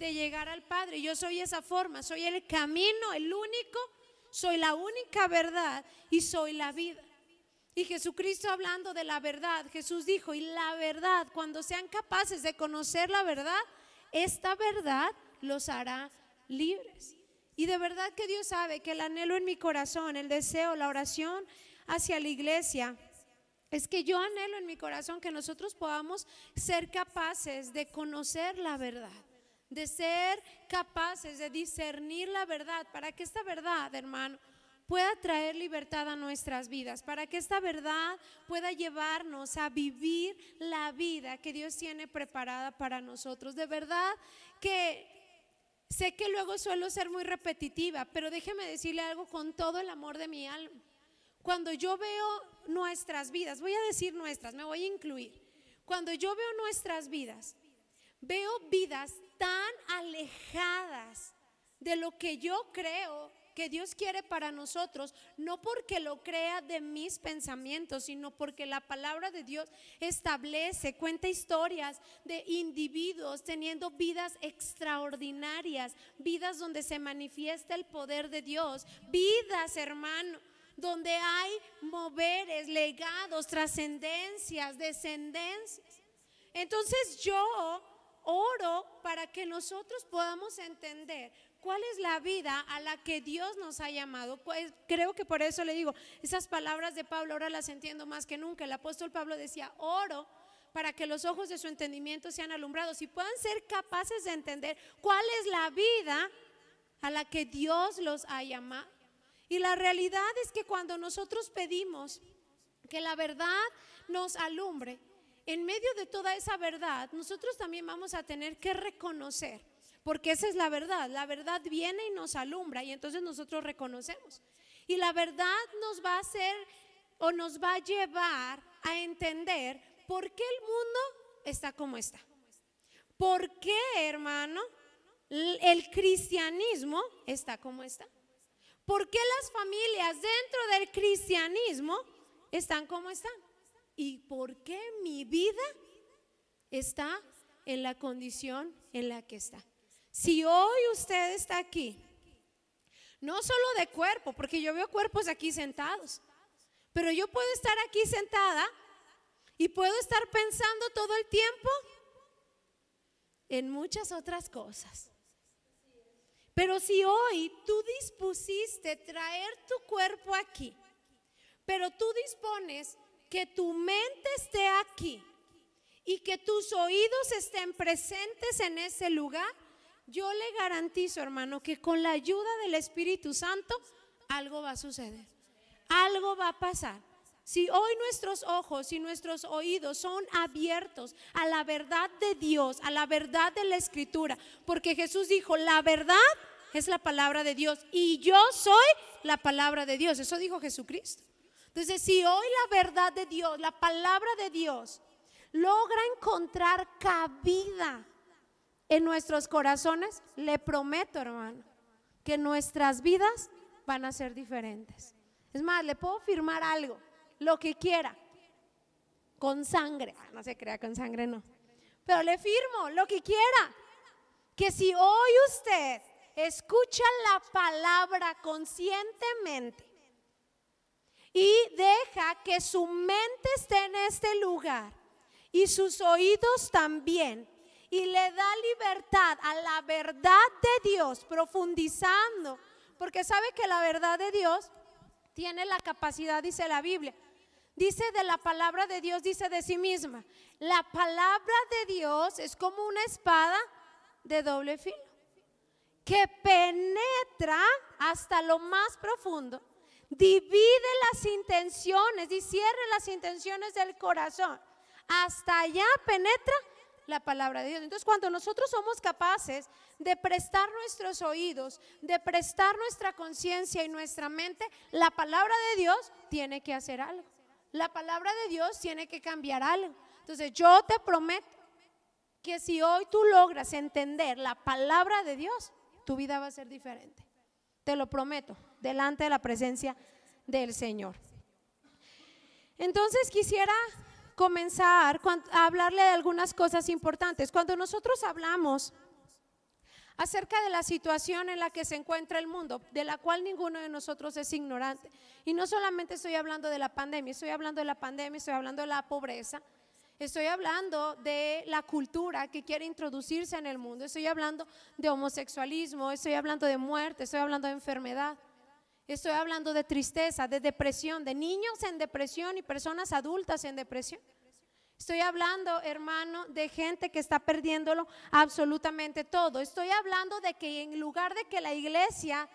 de llegar al Padre. Yo soy esa forma, soy el camino, el único, soy la única verdad y soy la vida. Y Jesucristo, hablando de la verdad, Jesús dijo: y la verdad, cuando sean capaces de conocer la verdad, esta verdad los hará libres. Y de verdad que Dios sabe que el anhelo en mi corazón, el deseo, la oración hacia la iglesia, es que yo anhelo en mi corazón que nosotros podamos ser capaces de conocer la verdad, de ser capaces de discernir la verdad, para que esta verdad, hermano, pueda traer libertad a nuestras vidas, para que esta verdad pueda llevarnos a vivir la vida que Dios tiene preparada para nosotros. De verdad que sé que luego suelo ser muy repetitiva, pero déjeme decirle algo con todo el amor de mi alma. Cuando yo veo nuestras vidas, voy a decir nuestras, me voy a incluir. Cuando yo veo nuestras vidas, veo vidas tan alejadas de lo que yo creo que Dios quiere para nosotros, no porque lo crea de mis pensamientos, sino porque la palabra de Dios establece, cuenta historias de individuos teniendo vidas extraordinarias, vidas donde se manifiesta el poder de Dios, vidas, hermano, donde hay moveres, legados, trascendencias, descendencias. Entonces yo oro para que nosotros podamos entender cuál es la vida a la que Dios nos ha llamado. Pues creo que por eso le digo, esas palabras de Pablo ahora las entiendo más que nunca. El apóstol Pablo decía: oro para que los ojos de su entendimiento sean alumbrados y puedan ser capaces de entender cuál es la vida a la que Dios los ha llamado. Y la realidad es que cuando nosotros pedimos que la verdad nos alumbre, en medio de toda esa verdad, nosotros también vamos a tener que reconocer, porque esa es la verdad viene y nos alumbra y entonces nosotros reconocemos. Y la verdad nos va a hacer o nos va a llevar a entender por qué el mundo está como está. ¿Por qué, hermano, el cristianismo está como está? ¿Por qué las familias dentro del cristianismo están como están? ¿Y por qué mi vida está en la condición en la que está? Si hoy usted está aquí, no solo de cuerpo, porque yo veo cuerpos aquí sentados, pero yo puedo estar aquí sentada y puedo estar pensando todo el tiempo en muchas otras cosas. Pero si hoy tú dispusiste traer tu cuerpo aquí, pero tú dispones que tu mente esté aquí y que tus oídos estén presentes en ese lugar, yo le garantizo, hermano, que con la ayuda del Espíritu Santo algo va a suceder, algo va a pasar. Si hoy nuestros ojos y nuestros oídos son abiertos a la verdad de Dios, a la verdad de la Escritura, porque Jesús dijo: la verdad es la palabra de Dios y yo soy la palabra de Dios. Eso dijo Jesucristo. Entonces, si hoy la verdad de Dios, la palabra de Dios, logra encontrar cabida en nuestros corazones, le prometo, hermano, que nuestras vidas van a ser diferentes. Es más, le puedo firmar algo, lo que quiera, con sangre. No se crea, con sangre no, pero le firmo lo que quiera, que si hoy usted escucha la palabra conscientemente y deja que su mente esté en este lugar y sus oídos también, y le da libertad a la verdad de Dios, profundizando, porque sabe que la verdad de Dios tiene la capacidad, dice la Biblia, dice de la palabra de Dios, dice de sí misma, la palabra de Dios es como una espada de doble filo, que penetra hasta lo más profundo, divide las intenciones, discierne las intenciones del corazón, hasta allá penetra la palabra de Dios. Entonces, cuando nosotros somos capaces de prestar nuestros oídos, de prestar nuestra conciencia y nuestra mente, la palabra de Dios tiene que hacer algo, la palabra de Dios tiene que cambiar algo. Entonces, yo te prometo que si hoy tú logras entender la palabra de Dios, tu vida va a ser diferente. Te lo prometo, delante de la presencia del Señor. Entonces quisiera comenzar a hablarle de algunas cosas importantes. Cuando nosotros hablamos acerca de la situación en la que se encuentra el mundo, de la cual ninguno de nosotros es ignorante. Y no solamente estoy hablando de la pandemia, estoy hablando de la pobreza, estoy hablando de la cultura que quiere introducirse en el mundo, estoy hablando de homosexualismo, estoy hablando de muerte, estoy hablando de enfermedad, estoy hablando de tristeza, de depresión, de niños en depresión y personas adultas en depresión. Estoy hablando, hermano, de gente que está perdiéndolo absolutamente todo. Estoy hablando de que en lugar de que la iglesia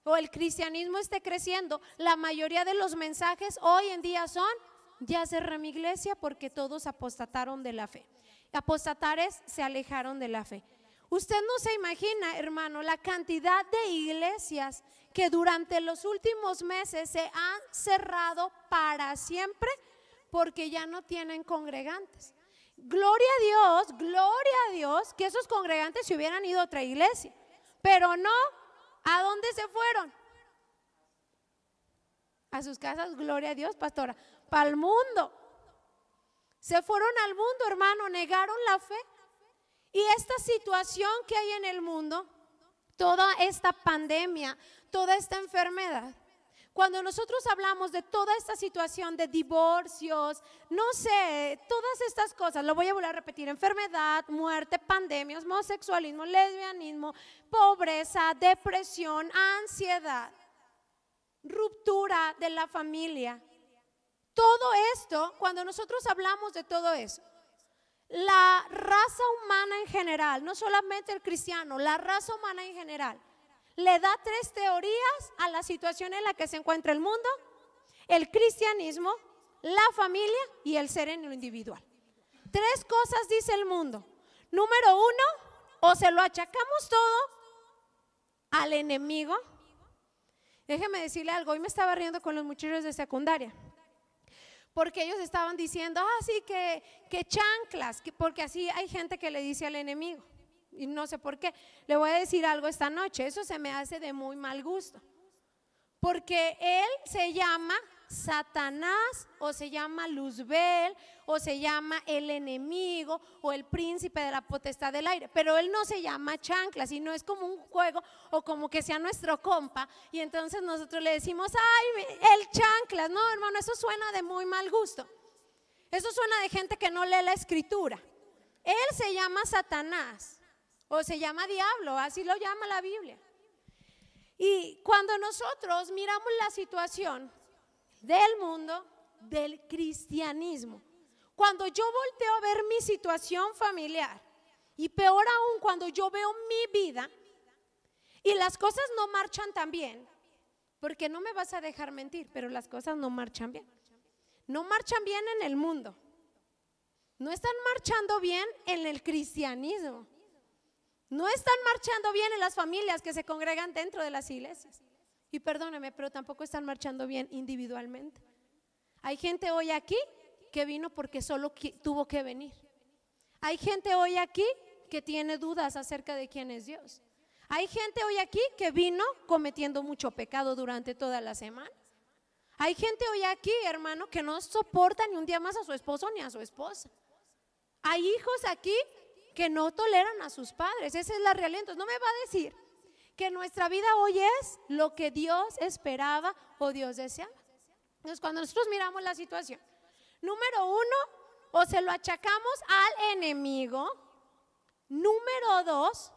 o el cristianismo esté creciendo, la mayoría de los mensajes hoy en día son: ya cerré mi iglesia porque todos apostataron de la fe. Apostatares se alejaron de la fe. Usted no se imagina, hermano, la cantidad de iglesias que durante los últimos meses se han cerrado para siempre porque ya no tienen congregantes. Gloria a Dios que esos congregantes se hubieran ido a otra iglesia, pero no. ¿A dónde se fueron? A sus casas, gloria a Dios, pastora, para el mundo. Se fueron al mundo, hermano, negaron la fe. Y esta situación que hay en el mundo, toda esta pandemia, toda esta enfermedad, cuando nosotros hablamos de toda esta situación de divorcios, no sé, todas estas cosas, lo voy a volver a repetir: enfermedad, muerte, pandemias, homosexualismo, lesbianismo, pobreza, depresión, ansiedad, ruptura de la familia. Todo esto, cuando nosotros hablamos de todo eso, la raza humana en general, no solamente el cristiano, la raza humana en general, le da tres teorías a la situación en la que se encuentra el mundo: el cristianismo, la familia y el ser en lo individual. Tres cosas dice el mundo. Número uno, o se lo achacamos todo al enemigo. Déjeme decirle algo, hoy me estaba riendo con los muchachos de secundaria, porque ellos estaban diciendo: sí, que chanclas, porque así hay gente que le dice al enemigo. Y no sé por qué. Le voy a decir algo esta noche, eso se me hace de muy mal gusto, porque él se llama Satanás, o se llama Luzbel, o se llama el enemigo, o el príncipe de la potestad del aire, pero él no se llama chancla, sino es como un juego, o como que sea nuestro compa, y entonces nosotros le decimos: ay, el chanclas. No, hermano, eso suena de muy mal gusto, eso suena de gente que no lee la escritura. Él se llama Satanás, o se llama diablo, así lo llama la Biblia. Y cuando nosotros miramos la situación del mundo, del cristianismo, cuando yo volteo a ver mi situación familiar, y peor aún cuando yo veo mi vida y las cosas no marchan tan bien, porque no me vas a dejar mentir, pero las cosas no marchan bien. No marchan bien en el mundo, no están marchando bien en el cristianismo, no están marchando bien en las familias que se congregan dentro de las iglesias. Y perdóneme, pero tampoco están marchando bien individualmente. Hay gente hoy aquí que vino porque solo tuvo que venir. Hay gente hoy aquí que tiene dudas acerca de quién es Dios. Hay gente hoy aquí que vino cometiendo mucho pecado durante toda la semana. Hay gente hoy aquí, hermano, que no soporta ni un día más a su esposo ni a su esposa. Hay hijos aquí que no toleran a sus padres. Esa es la realidad. Entonces no me va a decir que nuestra vida hoy es lo que Dios esperaba o Dios deseaba. Entonces cuando nosotros miramos la situación, número uno, o se lo achacamos al enemigo. Número dos,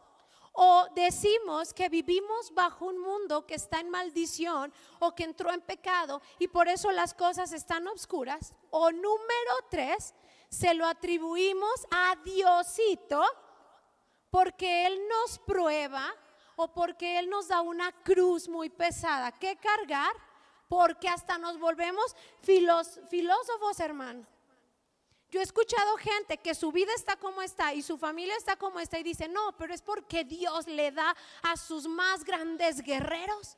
o decimos que vivimos bajo un mundo que está en maldición o que entró en pecado y por eso las cosas están oscuras. O número tres, se lo atribuimos a Diosito porque Él nos prueba o porque Él nos da una cruz muy pesada que cargar, porque hasta nos volvemos filósofos, hermano. Yo he escuchado gente que su vida está como está y su familia está como está y dice: no, pero es porque Dios le da a sus más grandes guerreros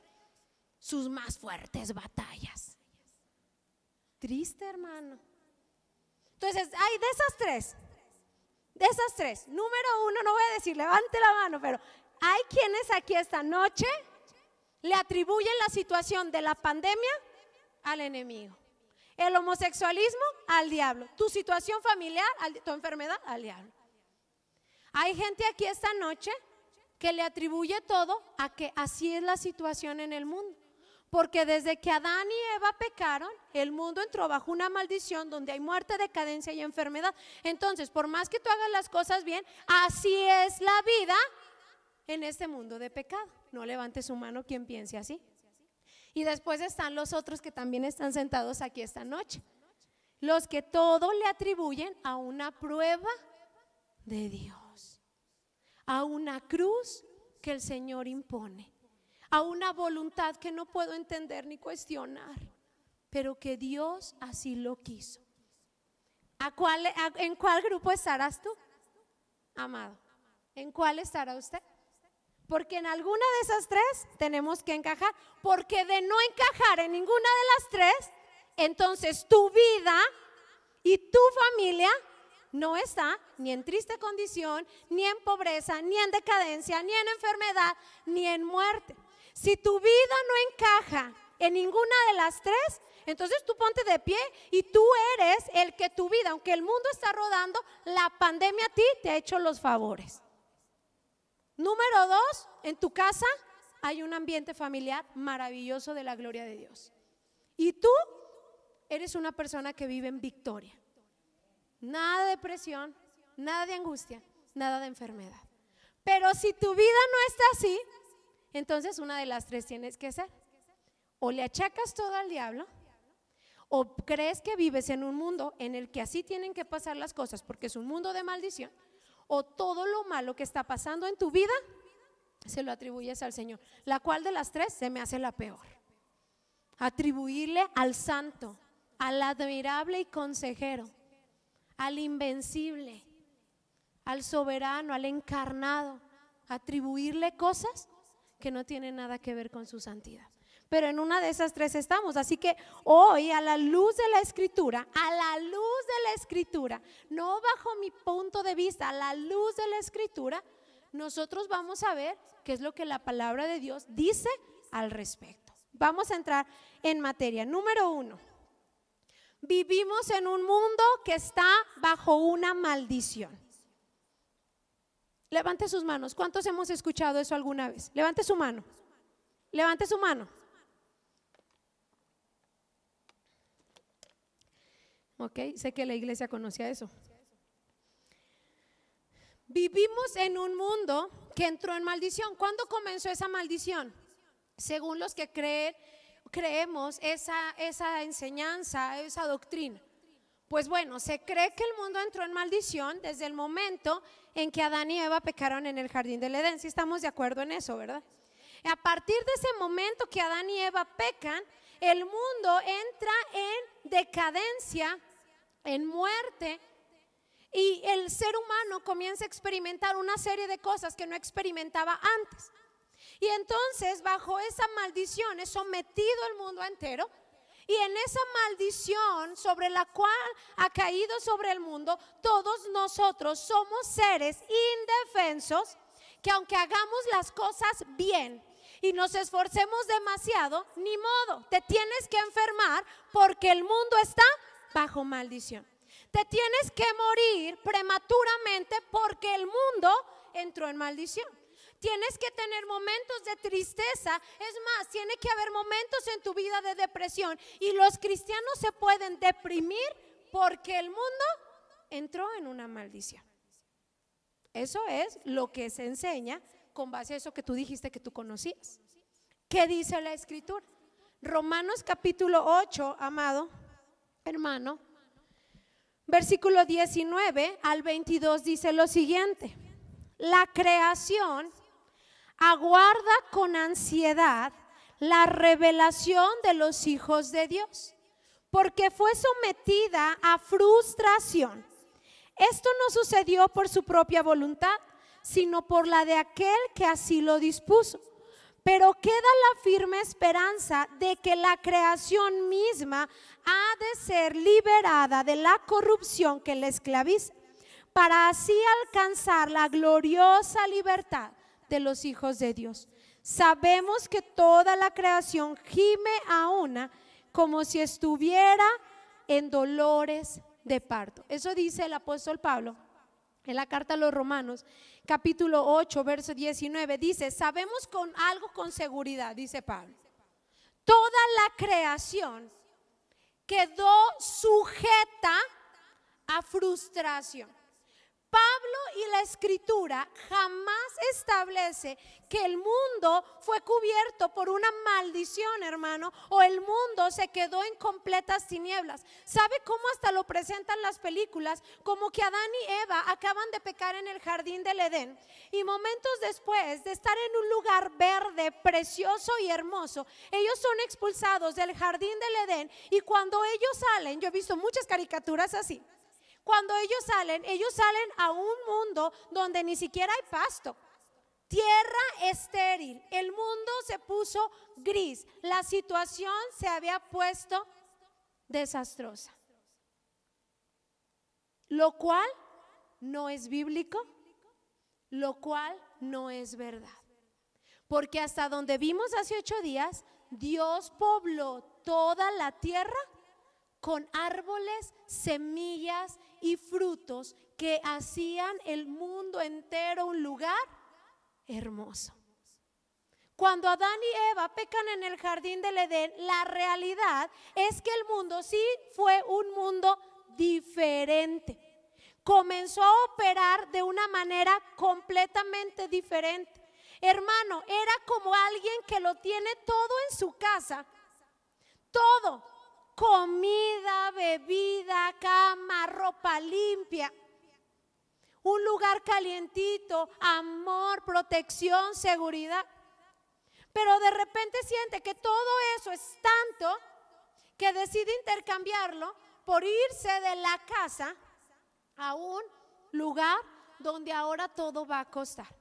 sus más fuertes batallas. Triste, hermano. Entonces, hay de esas tres, número uno, no voy a decir levante la mano, pero hay quienes aquí esta noche le atribuyen la situación de la pandemia al enemigo, el homosexualismo al diablo, tu situación familiar, tu enfermedad al diablo. Hay gente aquí esta noche que le atribuye todo a que así es la situación en el mundo. Porque desde que Adán y Eva pecaron, el mundo entró bajo una maldición donde hay muerte, decadencia y enfermedad. Entonces, por más que tú hagas las cosas bien, así es la vida en este mundo de pecado. No levante su mano quien piense así. Y después están los otros que también están sentados aquí esta noche, los que todo le atribuyen a una prueba de Dios, a una cruz que el Señor impone, a una voluntad que no puedo entender ni cuestionar, pero que Dios así lo quiso. ¿En cuál grupo estarás tú, amado? ¿En cuál estará usted? Porque en alguna de esas tres tenemos que encajar, porque de no encajar en ninguna de las tres, entonces tu vida y tu familia no está ni en triste condición, ni en pobreza, ni en decadencia, ni en enfermedad, ni en muerte. Si tu vida no encaja en ninguna de las tres, entonces tú ponte de pie y tú eres el que tu vida, aunque el mundo está rodando, la pandemia a ti te ha hecho los favores. Número 2, en tu casa hay un ambiente familiar maravilloso de la gloria de Dios. Y tú eres una persona que vive en victoria. Nada de depresión, nada de angustia, nada de enfermedad. Pero si tu vida no está así, entonces una de las tres tienes que ser. O le achacas todo al diablo, o crees que vives en un mundo en el que así tienen que pasar las cosas porque es un mundo de maldición, o todo lo malo que está pasando en tu vida se lo atribuyes al Señor. ¿La cual de las tres se me hace la peor? Atribuirle al santo, al admirable y consejero, al invencible, al soberano, al encarnado, atribuirle cosas que no tienen nada que ver con su santidad. Pero en una de esas tres estamos, así que hoy a la luz de la Escritura, a la luz de la Escritura, no bajo mi punto de vista, a la luz de la Escritura, nosotros vamos a ver qué es lo que la palabra de Dios dice al respecto. Vamos a entrar en materia. Número 1, vivimos en un mundo que está bajo una maldición. Levante sus manos. ¿Cuántos hemos escuchado eso alguna vez? Levante su mano. Levante su mano. Ok, sé que la iglesia conocía eso. Vivimos en un mundo que entró en maldición. ¿Cuándo comenzó esa maldición? Según los que creemos esa enseñanza, esa doctrina. Pues bueno, se cree que el mundo entró en maldición desde el momento en que Adán y Eva pecaron en el jardín del Edén. Si estamos de acuerdo en eso, ¿verdad? A partir de ese momento que Adán y Eva pecan, el mundo entra en decadencia, en muerte, y el ser humano comienza a experimentar una serie de cosas que no experimentaba antes. Y entonces bajo esa maldición es sometido el mundo entero, y en esa maldición sobre la cual ha caído sobre el mundo, todos nosotros somos seres indefensos que aunque hagamos las cosas bien y nos esforcemos demasiado, ni modo, te tienes que enfermar porque el mundo está bajo maldición. Te tienes que morir prematuramente porque el mundo entró en maldición. Tienes que tener momentos de tristeza, es más, tiene que haber momentos en tu vida de depresión, y los cristianos se pueden deprimir porque el mundo entró en una maldición. Eso es lo que se enseña con base a eso que tú dijiste que tú conocías. ¿Qué dice la Escritura? Romanos capítulo 8, amado hermano, versículo 19 al 22 dice lo siguiente: la creación aguarda con ansiedad la revelación de los hijos de Dios, porque fue sometida a frustración. Esto no sucedió por su propia voluntad, sino por la de aquel que así lo dispuso. Pero queda la firme esperanza de que la creación misma ha de ser liberada de la corrupción que la esclaviza, para así alcanzar la gloriosa libertad de los hijos de Dios. Sabemos que toda la creación gime a una como si estuviera en dolores de parto. Eso dice el apóstol Pablo En la carta a los Romanos, capítulo 8, verso 19, dice: sabemos con algo con seguridad, dice Pablo, toda la creación quedó sujeta a frustración. Pablo y la escritura jamás establece que el mundo fue cubierto por una maldición, hermano, o el mundo se quedó en completas tinieblas. ¿Sabe cómo hasta lo presentan las películas? Como que Adán y Eva acaban de pecar en el jardín del Edén, y momentos después de estar en un lugar verde, precioso y hermoso, ellos son expulsados del jardín del Edén. Y cuando ellos salen, yo he visto muchas caricaturas así, cuando ellos salen a un mundo donde ni siquiera hay pasto, tierra estéril, el mundo se puso gris, la situación se había puesto desastrosa, lo cual no es bíblico, lo cual no es verdad, porque hasta donde vimos hace 8 días, Dios pobló toda la tierra con árboles, semillas y frutos que hacían el mundo entero un lugar hermoso. Cuando Adán y Eva pecan en el jardín del Edén, la realidad es que el mundo sí fue un mundo diferente. Comenzó a operar de una manera completamente diferente. Hermano, era como alguien que lo tiene todo en su casa, todo: comida, bebida, cama, ropa limpia, un lugar calientito, amor, protección, seguridad. Pero de repente siente que todo eso es tanto que decide intercambiarlo por irse de la casa a un lugar donde ahora todo va a costar.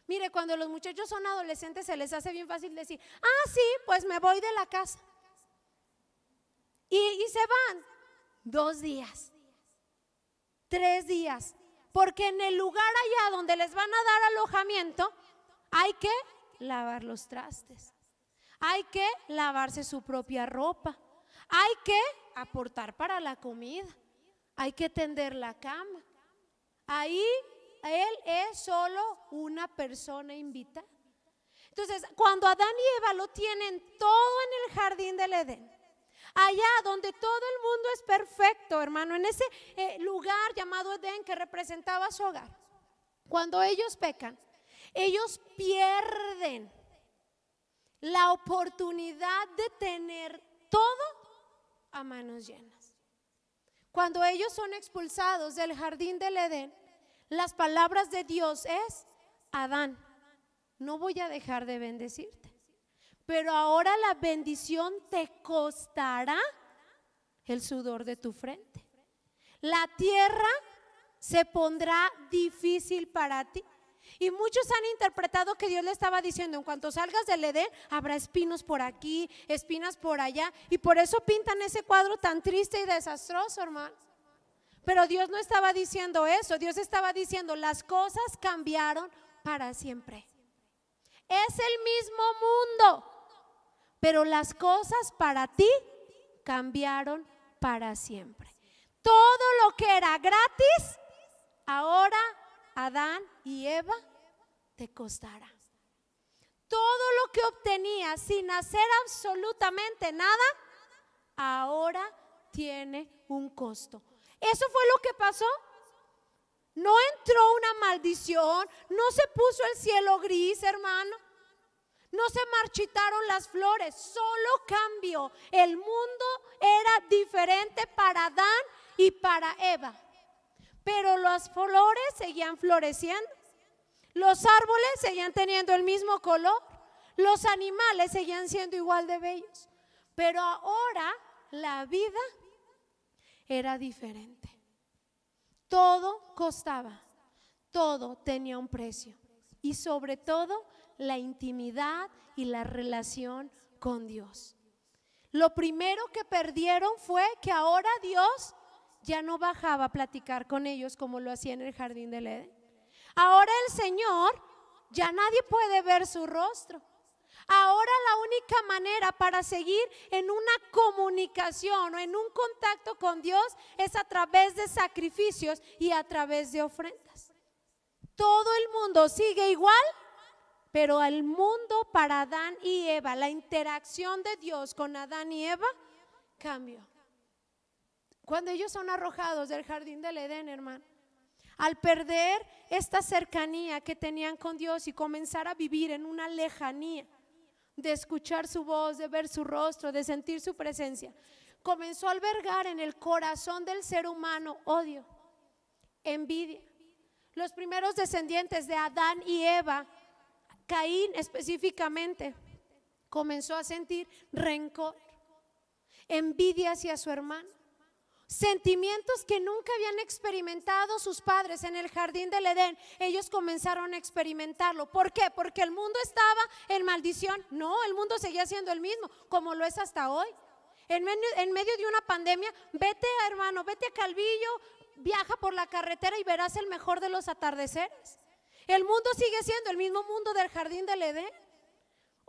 Mire, cuando los muchachos son adolescentes se les hace bien fácil decir: ah, sí, pues me voy de la casa. Y se van 2 días, 3 días, porque en el lugar allá donde les van a dar alojamiento hay que lavar los trastes, hay que lavarse su propia ropa, hay que aportar para la comida, hay que tender la cama. Ahí él es solo una persona invitada. Entonces, cuando Adán y Eva lo tienen todo en el jardín del Edén, allá donde todo el mundo es perfecto, hermano, en ese lugar llamado Edén que representaba su hogar, cuando ellos pecan, ellos pierden la oportunidad de tener todo a manos llenas. Cuando ellos son expulsados del jardín del Edén, las palabras de Dios es: Adán, no voy a dejar de bendecirte, pero ahora la bendición te costará el sudor de tu frente. La tierra se pondrá difícil para ti. Y muchos han interpretado que Dios le estaba diciendo: en cuanto salgas del Edén habrá espinos por aquí, espinas por allá, y por eso pintan ese cuadro tan triste y desastroso, hermano. Pero Dios no estaba diciendo eso. Dios estaba diciendo: las cosas cambiaron para siempre. Es el mismo mundo, pero las cosas para ti cambiaron para siempre. Todo lo que era gratis, ahora Adán y Eva te costará. Todo lo que obtenías sin hacer absolutamente nada, ahora tiene un costo. Eso fue lo que pasó. No entró una maldición, no se puso el cielo gris, hermano, no se marchitaron las flores, solo cambió. El mundo era diferente para Adán y para Eva, pero las flores seguían floreciendo, los árboles seguían teniendo el mismo color, los animales seguían siendo igual de bellos, pero ahora la vida era diferente. Todo costaba, todo tenía un precio, y sobre todo la intimidad y la relación con Dios. Lo primero que perdieron fue que ahora Dios ya no bajaba a platicar con ellos como lo hacía en el jardín del Edén. Ahora el Señor, ya nadie puede ver su rostro. Ahora la única manera para seguir en una comunicación o en un contacto con Dios es a través de sacrificios y a través de ofrendas. Todo el mundo sigue igual, pero el mundo para Adán y Eva, la interacción de Dios con Adán y Eva cambió. Cuando ellos son arrojados del jardín del Edén, hermano, al perder esta cercanía que tenían con Dios y comenzar a vivir en una lejanía, de escuchar su voz, de ver su rostro, de sentir su presencia, comenzó a albergar en el corazón del ser humano odio, envidia. Los primeros descendientes de Adán y Eva, Caín específicamente, comenzó a sentir rencor, envidia hacia su hermano, sentimientos que nunca habían experimentado sus padres en el jardín del Edén. Ellos comenzaron a experimentarlo. ¿Por qué? Porque el mundo estaba en maldición. No, el mundo seguía siendo el mismo, como lo es hasta hoy. En medio de una pandemia, vete, hermano, vete a Calvillo, viaja por la carretera y verás el mejor de los atardeceres. El mundo sigue siendo el mismo mundo del jardín del Edén.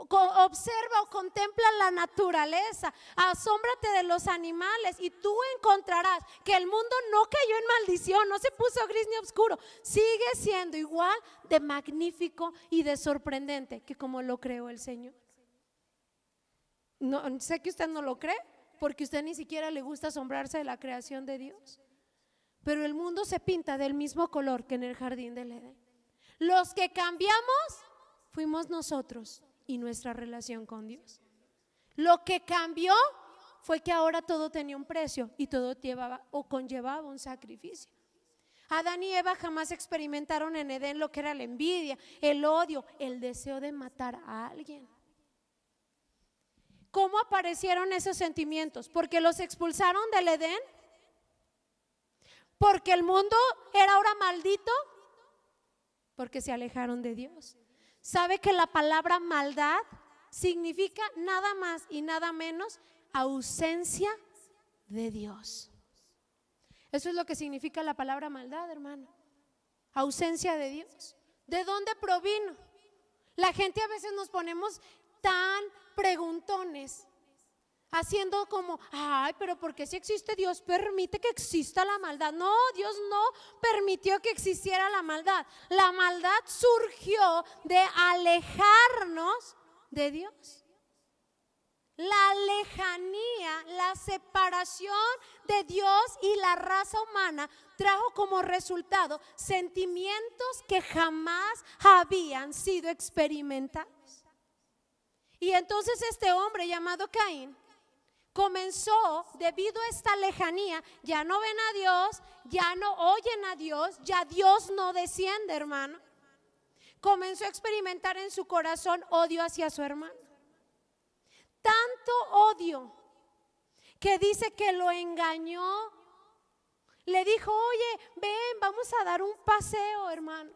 Observa o contempla la naturaleza, asómbrate de los animales y tú encontrarás que el mundo no cayó en maldición, no se puso gris ni oscuro, sigue siendo igual de magnífico y de sorprendente que como lo creó el Señor. No, sé que usted no lo cree porque usted ni siquiera le gusta asombrarse de la creación de Dios, pero el mundo se pinta del mismo color que en el jardín del Edén. Los que cambiamos fuimos nosotros y nuestra relación con Dios. Lo que cambió fue que ahora todo tenía un precio y todo llevaba o conllevaba un sacrificio. Adán y Eva jamás experimentaron en Edén lo que era la envidia, el odio, el deseo de matar a alguien. ¿Cómo aparecieron esos sentimientos? ¿Porque los expulsaron del Edén? ¿Porque el mundo era ahora maldito? Porque se alejaron de Dios. ¿Sabe que la palabra maldad significa nada más y nada menos ausencia de Dios? Eso es lo que significa la palabra maldad, hermano. Ausencia de Dios. ¿De dónde provino? La gente a veces nos ponemos tan preguntones, haciendo como, ay, pero ¿por qué si existe Dios permite que exista la maldad? No, Dios no permitió que existiera la maldad. La maldad surgió de alejarnos de Dios. La lejanía, la separación de Dios y la raza humana trajo como resultado sentimientos que jamás habían sido experimentados. Y entonces este hombre llamado Caín comenzó, debido a esta lejanía, ya no ven a Dios, ya no oyen a Dios, ya Dios no desciende, hermano. Comenzó a experimentar en su corazón odio hacia su hermano. Tanto odio que dice que lo engañó. Le dijo, oye, ven, vamos a dar un paseo, hermano.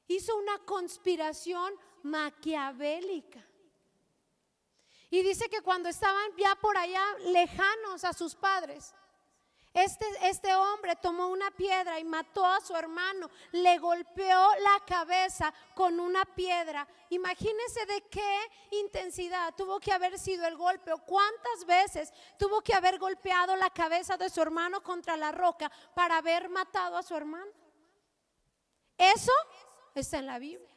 Hizo una conspiración maquiavélica. Y dice que cuando estaban ya por allá lejanos a sus padres, este hombre tomó una piedra y mató a su hermano, le golpeó la cabeza con una piedra. Imagínense de qué intensidad tuvo que haber sido el golpe, o cuántas veces tuvo que haber golpeado la cabeza de su hermano contra la roca para haber matado a su hermano. Eso está en la Biblia.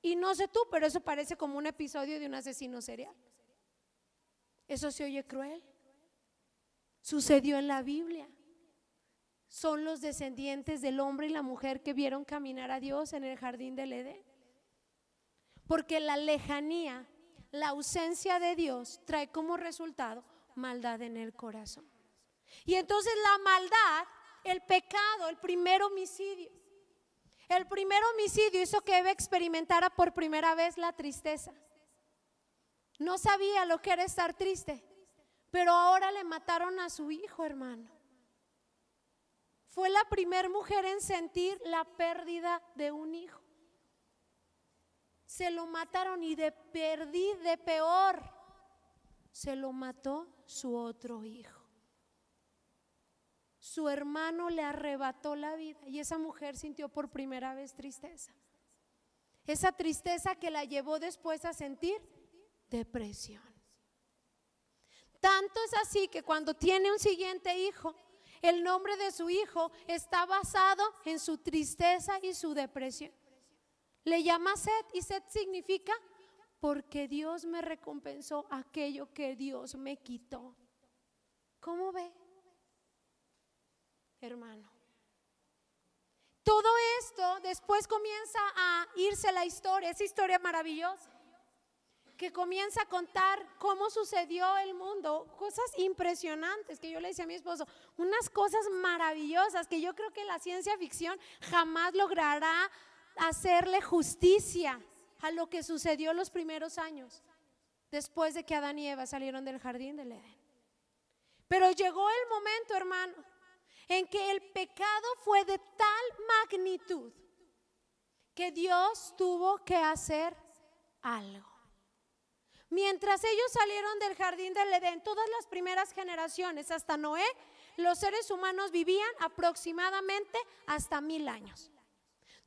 Y no sé tú, pero eso parece como un episodio de un asesino serial. Eso se oye cruel. Sucedió en la Biblia. Son los descendientes del hombre y la mujer que vieron caminar a Dios en el jardín del Edén. Porque la lejanía, la ausencia de Dios trae como resultado maldad en el corazón. Y entonces la maldad, el pecado, el primer homicidio. El primer homicidio hizo que Eva experimentara por primera vez la tristeza. No sabía lo que era estar triste, pero ahora le mataron a su hijo, hermano. Fue la primer mujer en sentir la pérdida de un hijo. Se lo mataron y de peor, se lo mató su otro hijo. Su hermano le arrebató la vida y esa mujer sintió por primera vez tristeza. Esa tristeza que la llevó después a sentir depresión. Tanto es así que cuando tiene un siguiente hijo, el nombre de su hijo está basado en su tristeza y su depresión. Le llama Set, y Set significa porque Dios me recompensó aquello que Dios me quitó. ¿Cómo ve, hermano? Todo esto después comienza a irse la historia, esa historia maravillosa, que comienza a contar cómo sucedió el mundo, cosas impresionantes que yo le decía a mi esposo, unas cosas maravillosas que yo creo que la ciencia ficción jamás logrará hacerle justicia a lo que sucedió los primeros años después de que Adán y Eva salieron del jardín del Edén. Pero llegó el momento, hermano, en que el pecado fue de tal magnitud que Dios tuvo que hacer algo. Mientras ellos salieron del jardín del Edén, todas las primeras generaciones hasta Noé, los seres humanos vivían aproximadamente hasta 1000 años.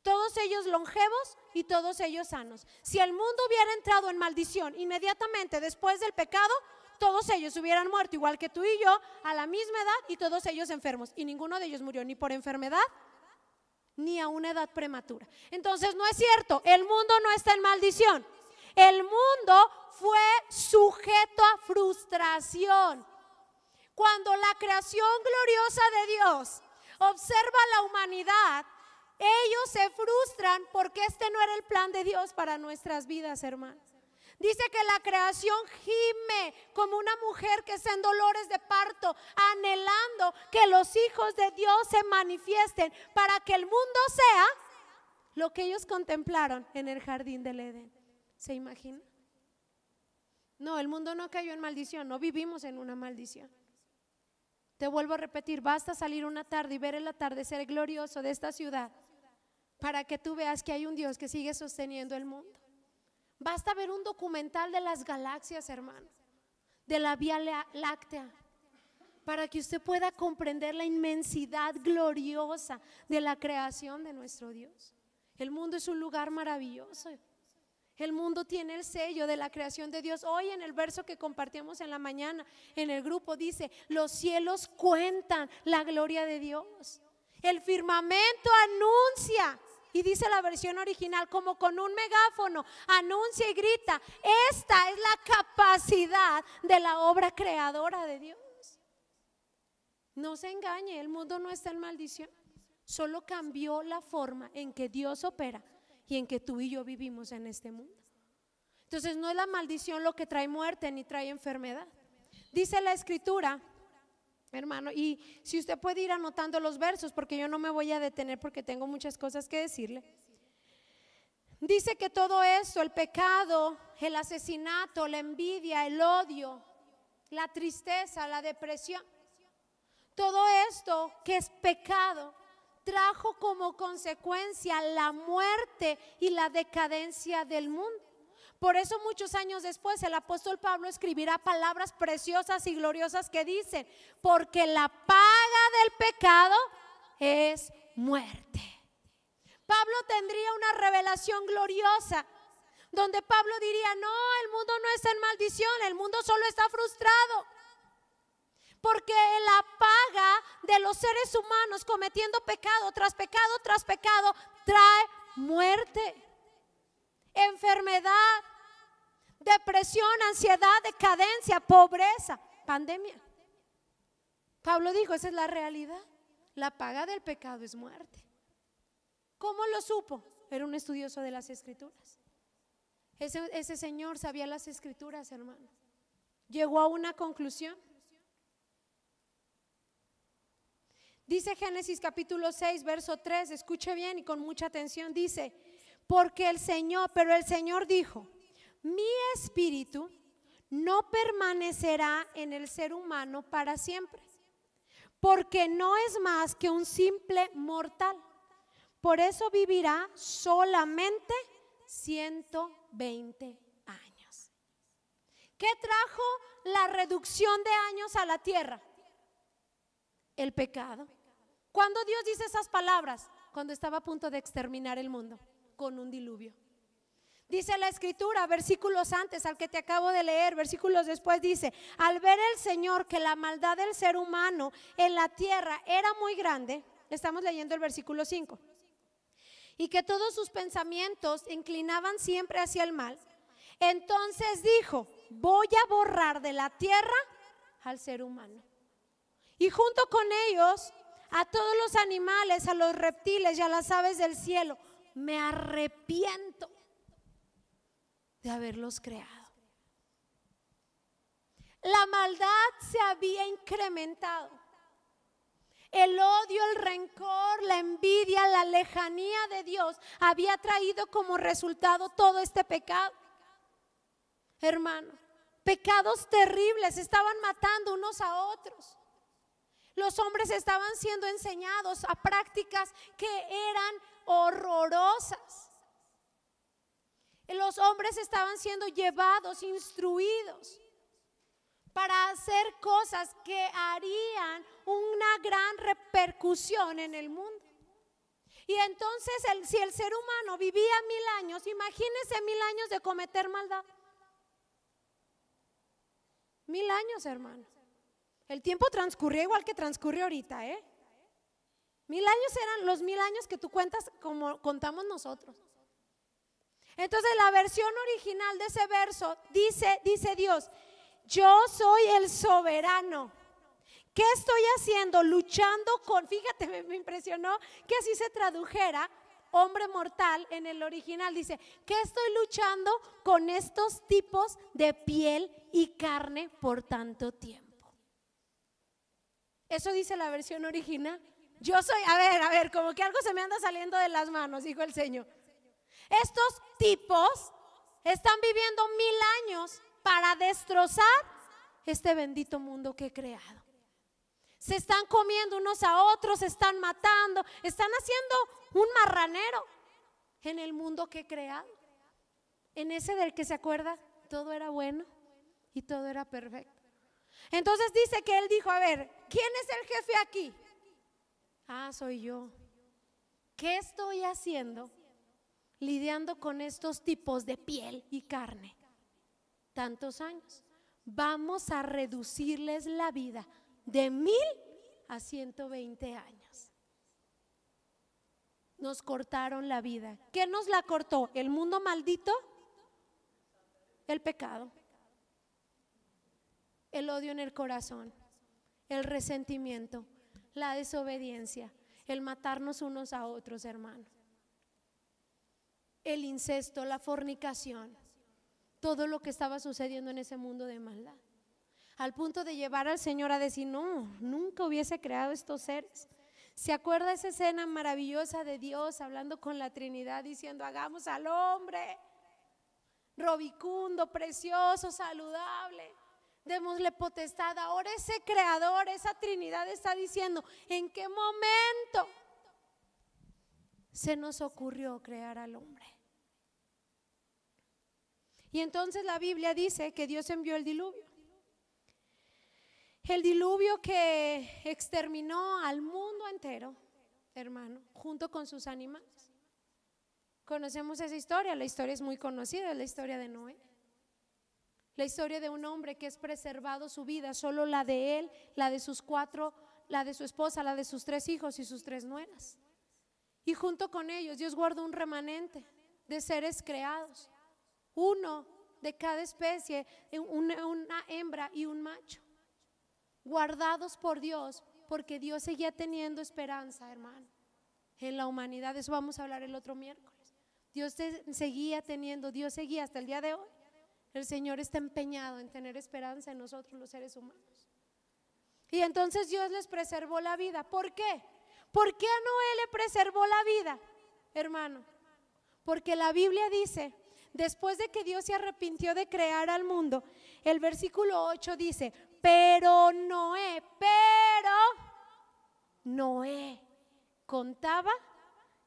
Todos ellos longevos y todos ellos sanos. Si el mundo hubiera entrado en maldición inmediatamente después del pecado, todos ellos hubieran muerto igual que tú y yo a la misma edad, y todos ellos enfermos, y ninguno de ellos murió ni por enfermedad ni a una edad prematura. Entonces no es cierto, el mundo no está en maldición. El mundo fue sujeto a frustración. Cuando la creación gloriosa de Dios observa a la humanidad, ellos se frustran porque este no era el plan de Dios para nuestras vidas, hermanos. Dice que la creación gime como una mujer que está en dolores de parto, anhelando que los hijos de Dios se manifiesten para que el mundo sea lo que ellos contemplaron en el jardín del Edén. ¿Se imagina? No, el mundo no cayó en maldición, no vivimos en una maldición. Te vuelvo a repetir, basta salir una tarde y ver el atardecer glorioso de esta ciudad para que tú veas que hay un Dios que sigue sosteniendo el mundo. Basta ver un documental de las galaxias, hermano, de la Vía Láctea, para que usted pueda comprender la inmensidad gloriosa de la creación de nuestro Dios. El mundo es un lugar maravilloso. El mundo tiene el sello de la creación de Dios. Hoy en el verso que compartimos en la mañana en el grupo dice: los cielos cuentan la gloria de Dios. El firmamento anuncia, y dice la versión original, como con un megáfono, anuncia y grita. Esta es la capacidad de la obra creadora de Dios. No se engañe, el mundo no está en maldición. Solo cambió la forma en que Dios opera y en que tú y yo vivimos en este mundo. Entonces no es la maldición lo que trae muerte ni trae enfermedad. Dice la escritura, hermano, y si usted puede ir anotando los versos, porque yo no me voy a detener porque tengo muchas cosas que decirle. Dice que todo esto, el pecado, el asesinato, la envidia, el odio, la tristeza, la depresión, todo esto que es pecado, trajo como consecuencia la muerte y la decadencia del mundo. Por eso muchos años después el apóstol Pablo escribirá palabras preciosas y gloriosas que dicen: porque la paga del pecado es muerte. Pablo tendría una revelación gloriosa donde Pablo diría: no, el mundo no está en maldición, el mundo solo está frustrado. Porque la paga de los seres humanos cometiendo pecado tras pecado tras pecado trae muerte, enfermedad, depresión, ansiedad, decadencia, pobreza, pandemia. Pablo dijo: esa es la realidad. La paga del pecado es muerte. ¿Cómo lo supo? Era un estudioso de las escrituras. Ese señor sabía las escrituras, hermano. Llegó a una conclusión. Dice Génesis capítulo 6 verso 3, escuche bien y con mucha atención, dice: porque el Señor dijo: mi espíritu no permanecerá en el ser humano para siempre, porque no es más que un simple mortal, por eso vivirá solamente 120 años. ¿Qué trajo la reducción de años a la tierra? El pecado. ¿Cuándo Dios dice esas palabras? Cuando estaba a punto de exterminar el mundo con un diluvio. Dice la escritura, versículos antes al que te acabo de leer, versículos después dice: al ver el Señor que la maldad del ser humano en la tierra era muy grande, estamos leyendo el versículo 5, y que todos sus pensamientos inclinaban siempre hacia el mal, entonces dijo: voy a borrar de la tierra al ser humano, y junto con ellos a todos los animales, a los reptiles y a las aves del cielo. Me arrepiento de haberlos creado. La maldad se había incrementado. El odio, el rencor, la envidia, la lejanía de Dios había traído como resultado todo este pecado. Hermano, pecados terribles, estaban matando unos a otros. Los hombres estaban siendo enseñados a prácticas que eran horrorosas. Los hombres estaban siendo llevados, instruidos para hacer cosas que harían una gran repercusión en el mundo. Y entonces si el ser humano vivía 1000 años, imagínense 1000 años de cometer maldad. 1000 años, hermano. El tiempo transcurrió igual que transcurre ahorita, 1000 años eran los 1000 años que tú cuentas como contamos nosotros. Entonces la versión original de ese verso dice Dios: yo soy el soberano. ¿Qué estoy haciendo? Luchando con, fíjate, me impresionó que así se tradujera hombre mortal en el original. Dice: ¿qué estoy luchando con estos tipos de piel y carne por tanto tiempo? Eso dice la versión original. Yo soy, a ver, como que algo se me anda saliendo de las manos, dijo el Señor. Estos tipos están viviendo 1000 años para destrozar este bendito mundo que he creado. Se están comiendo unos a otros, se están matando, están haciendo un marranero en el mundo que he creado. En ese del que se acuerda, todo era bueno y todo era perfecto. Entonces dice que él dijo: a ver, ¿quién es el jefe aquí? Ah, soy yo. ¿Qué estoy haciendo lidiando con estos tipos de piel y carne tantos años? Vamos a reducirles la vida de 1000 a 120 años. Nos cortaron la vida. ¿Qué nos la cortó? ¿El mundo maldito? El pecado, el odio en el corazón, el resentimiento, la desobediencia, el matarnos unos a otros, hermano, el incesto, la fornicación, todo lo que estaba sucediendo en ese mundo de maldad, al punto de llevar al Señor a decir: no, nunca hubiese creado estos seres. ¿Se acuerda esa escena maravillosa de Dios hablando con la Trinidad, diciendo: hagamos al hombre robicundo, precioso, saludable, démosle potestad? Ahora ese creador, esa Trinidad está diciendo: ¿en qué momento se nos ocurrió crear al hombre? Y entonces la Biblia dice que Dios envió el diluvio. El diluvio que exterminó al mundo entero, hermano, junto con sus animales. Conocemos esa historia, la historia es muy conocida, es la historia de Noé. La historia de un hombre que es preservado su vida, solo la de él, la de sus 4, la de su esposa, la de sus 3 hijos y sus 3 nueras. Y junto con ellos Dios guardó un remanente de seres creados, uno de cada especie, una hembra y un macho, guardados por Dios, porque Dios seguía teniendo esperanza, hermano, en la humanidad. Eso vamos a hablar el otro miércoles. Dios seguía teniendo, Dios seguía hasta el día de hoy. El Señor está empeñado en tener esperanza en nosotros los seres humanos. Y entonces Dios les preservó la vida. ¿Por qué? ¿Por qué a Noé le preservó la vida, hermano? Porque la Biblia dice, después de que Dios se arrepintió de crear al mundo, el versículo 8 dice: pero Noé contaba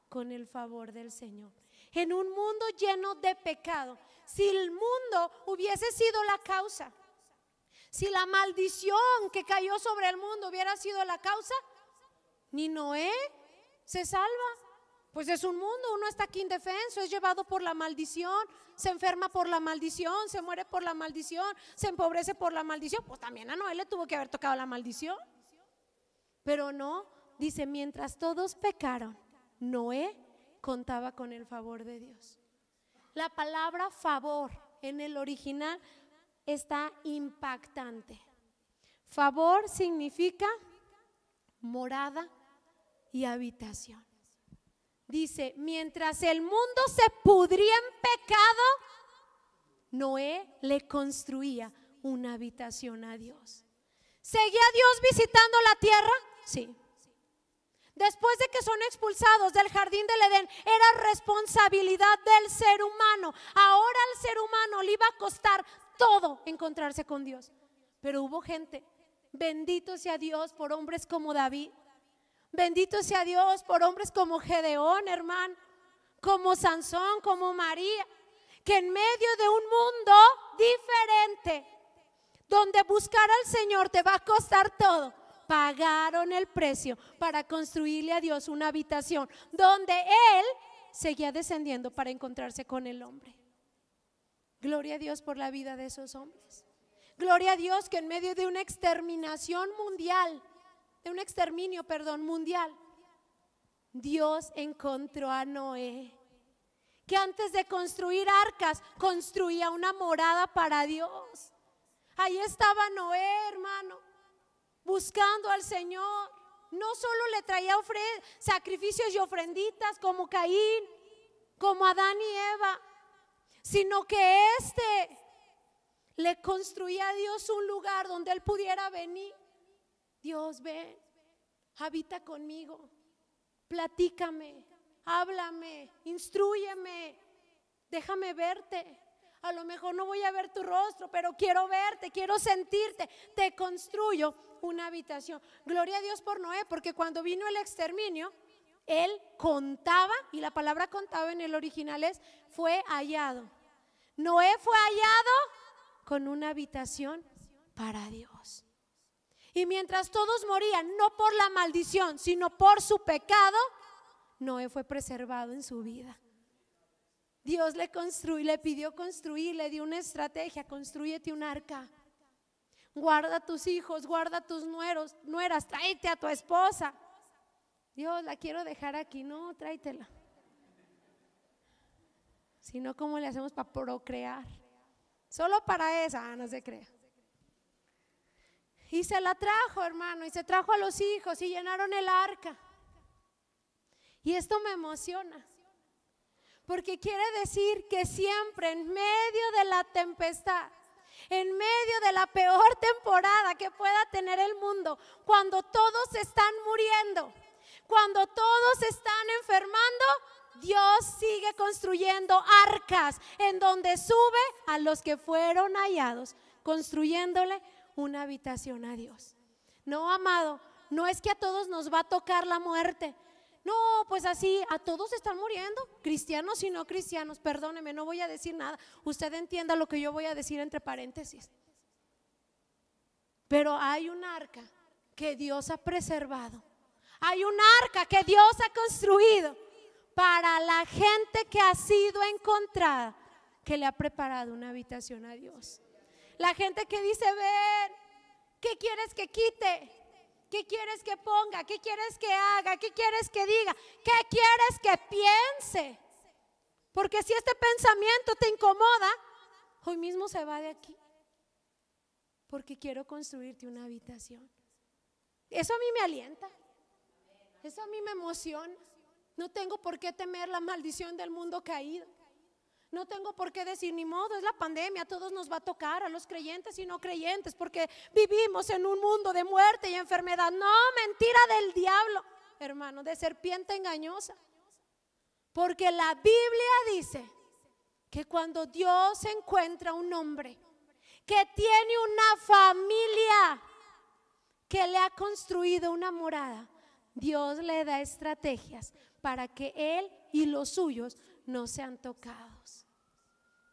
con el favor del Señor. En un mundo lleno de pecado, si el mundo hubiese sido la causa, si la maldición que cayó sobre el mundo hubiera sido la causa, ni Noé se salva, pues es un mundo, uno está aquí indefenso, es llevado por la maldición, se enferma por la maldición, se muere por la maldición, se empobrece por la maldición. Pues también a Noé le tuvo que haber tocado la maldición. Pero no, dice, mientras todos pecaron, Noé contaba con el favor de Dios. La palabra favor en el original está impactante. Favor significa morada y habitación. Dice, mientras el mundo se pudría en pecado, Noé le construía una habitación a Dios. ¿Seguía Dios visitando la tierra? Sí. Después de que son expulsados del jardín del Edén, era responsabilidad del ser humano. Ahora al ser humano le iba a costar todo encontrarse con Dios. Pero hubo gente, bendito sea Dios por hombres como David, bendito sea Dios por hombres como Gedeón, hermano, como Sansón, como María, que en medio de un mundo diferente, donde buscar al Señor te va a costar todo, pagaron el precio para construirle a Dios una habitación donde Él seguía descendiendo para encontrarse con el hombre. Gloria a Dios por la vida de esos hombres. Gloria a Dios que en medio de una exterminación mundial, de un exterminio, mundial, Dios encontró a Noé, que antes de construir arcas, construía una morada para Dios. Ahí estaba Noé, hermano, buscando al Señor. No solo le traía sacrificios y ofrenditas como Caín, como Adán y Eva, sino que le construía a Dios un lugar donde él pudiera venir. Dios, ven, habita conmigo, platícame, háblame, instrúyeme, déjame verte. A lo mejor no voy a ver tu rostro, pero quiero verte, quiero sentirte. Te construyo una habitación. Gloria a Dios por Noé, porque cuando vino el exterminio, él contaba, y la palabra contaba en el original fue hallado. Noé fue hallado con una habitación para Dios. Y mientras todos morían, no por la maldición, sino por su pecado, Noé fue preservado en su vida. Dios le pidió construir, le dio una estrategia: constrúyete un arca, guarda a tus hijos, guarda a tus nueras, tráete a tu esposa. Dios, la quiero dejar aquí. No, tráetela. Si no, ¿cómo le hacemos para procrear? Solo para esa, no se crea. Y se la trajo, hermano, y se trajo a los hijos y llenaron el arca. Y esto me emociona, porque quiere decir que siempre en medio de la tempestad, en medio de la peor temporada que pueda tener el mundo, cuando todos están muriendo, cuando todos están enfermando, Dios sigue construyendo arcas en donde sube a los que fueron hallados, construyéndole una habitación a Dios. No, amado, no es que a todos nos va a tocar la muerte. No, pues así, a todos están muriendo, cristianos y no cristianos. Perdóneme, no voy a decir nada. Usted entienda lo que yo voy a decir entre paréntesis. Pero hay un arca que Dios ha preservado. Hay un arca que Dios ha construido para la gente que ha sido encontrada, que le ha preparado una habitación a Dios. La gente que dice: ven, ¿qué quieres que quite? ¿Qué quieres que ponga? ¿Qué quieres que haga? ¿Qué quieres que diga? ¿Qué quieres que piense? Porque si este pensamiento te incomoda, hoy mismo se va de aquí, porque quiero construirte una habitación. Eso a mí me alienta, eso a mí me emociona. No tengo por qué temer la maldición del mundo caído. No tengo por qué decir: ni modo, es la pandemia, a todos nos va a tocar, a los creyentes y no creyentes, porque vivimos en un mundo de muerte y enfermedad. No, mentira del diablo, hermano, de serpiente engañosa. Porque la Biblia dice que cuando Dios encuentra un hombre que tiene una familia, que le ha construido una morada, Dios le da estrategias para que él y los suyos no sean tocados,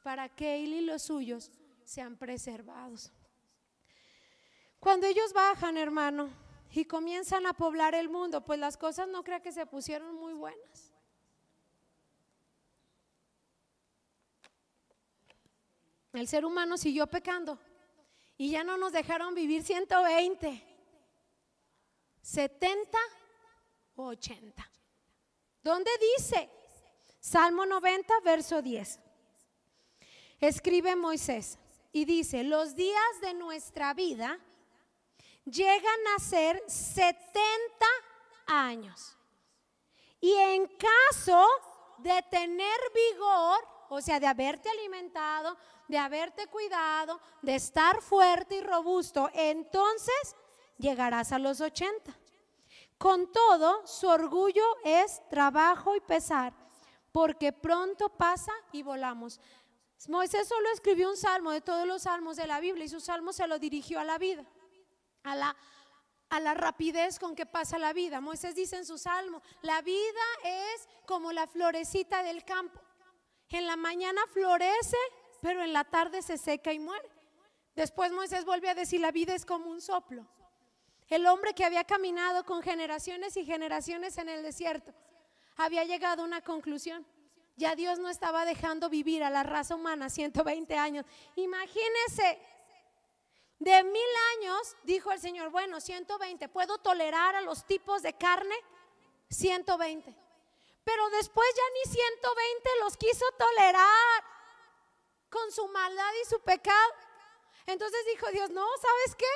para que él y los suyos sean preservados. Cuando ellos bajan, hermano, y comienzan a poblar el mundo, pues las cosas no crea que se pusieron muy buenas. el ser humano siguió pecando y ya no nos dejaron vivir 120, 70 o 80. ¿Dónde dice? Salmo 90, verso 10. Escribe Moisés y dice: los días de nuestra vida llegan a ser 70 años. Y en caso de tener vigor, o sea, de haberte alimentado, de haberte cuidado, de estar fuerte y robusto, entonces llegarás a los 80. Con todo, su orgullo es trabajo y pesar, porque pronto pasa y volamos. Moisés solo escribió un salmo de todos los salmos de la Biblia, y su salmo se lo dirigió a la vida, a la rapidez con que pasa la vida. Moisés dice en su salmo: la vida es como la florecita del campo. En la mañana florece, pero en la tarde se seca y muere. Después Moisés vuelve a decir: la vida es como un soplo. El hombre que había caminado con generaciones y generaciones en el desierto había llegado a una conclusión: ya Dios no estaba dejando vivir a la raza humana 120 años. Imagínese, de 1000 años, dijo el Señor: bueno, 120, puedo tolerar a los tipos de carne 120. Pero después ya ni 120 los quiso tolerar con su maldad y su pecado. Entonces dijo Dios: no, ¿sabes qué?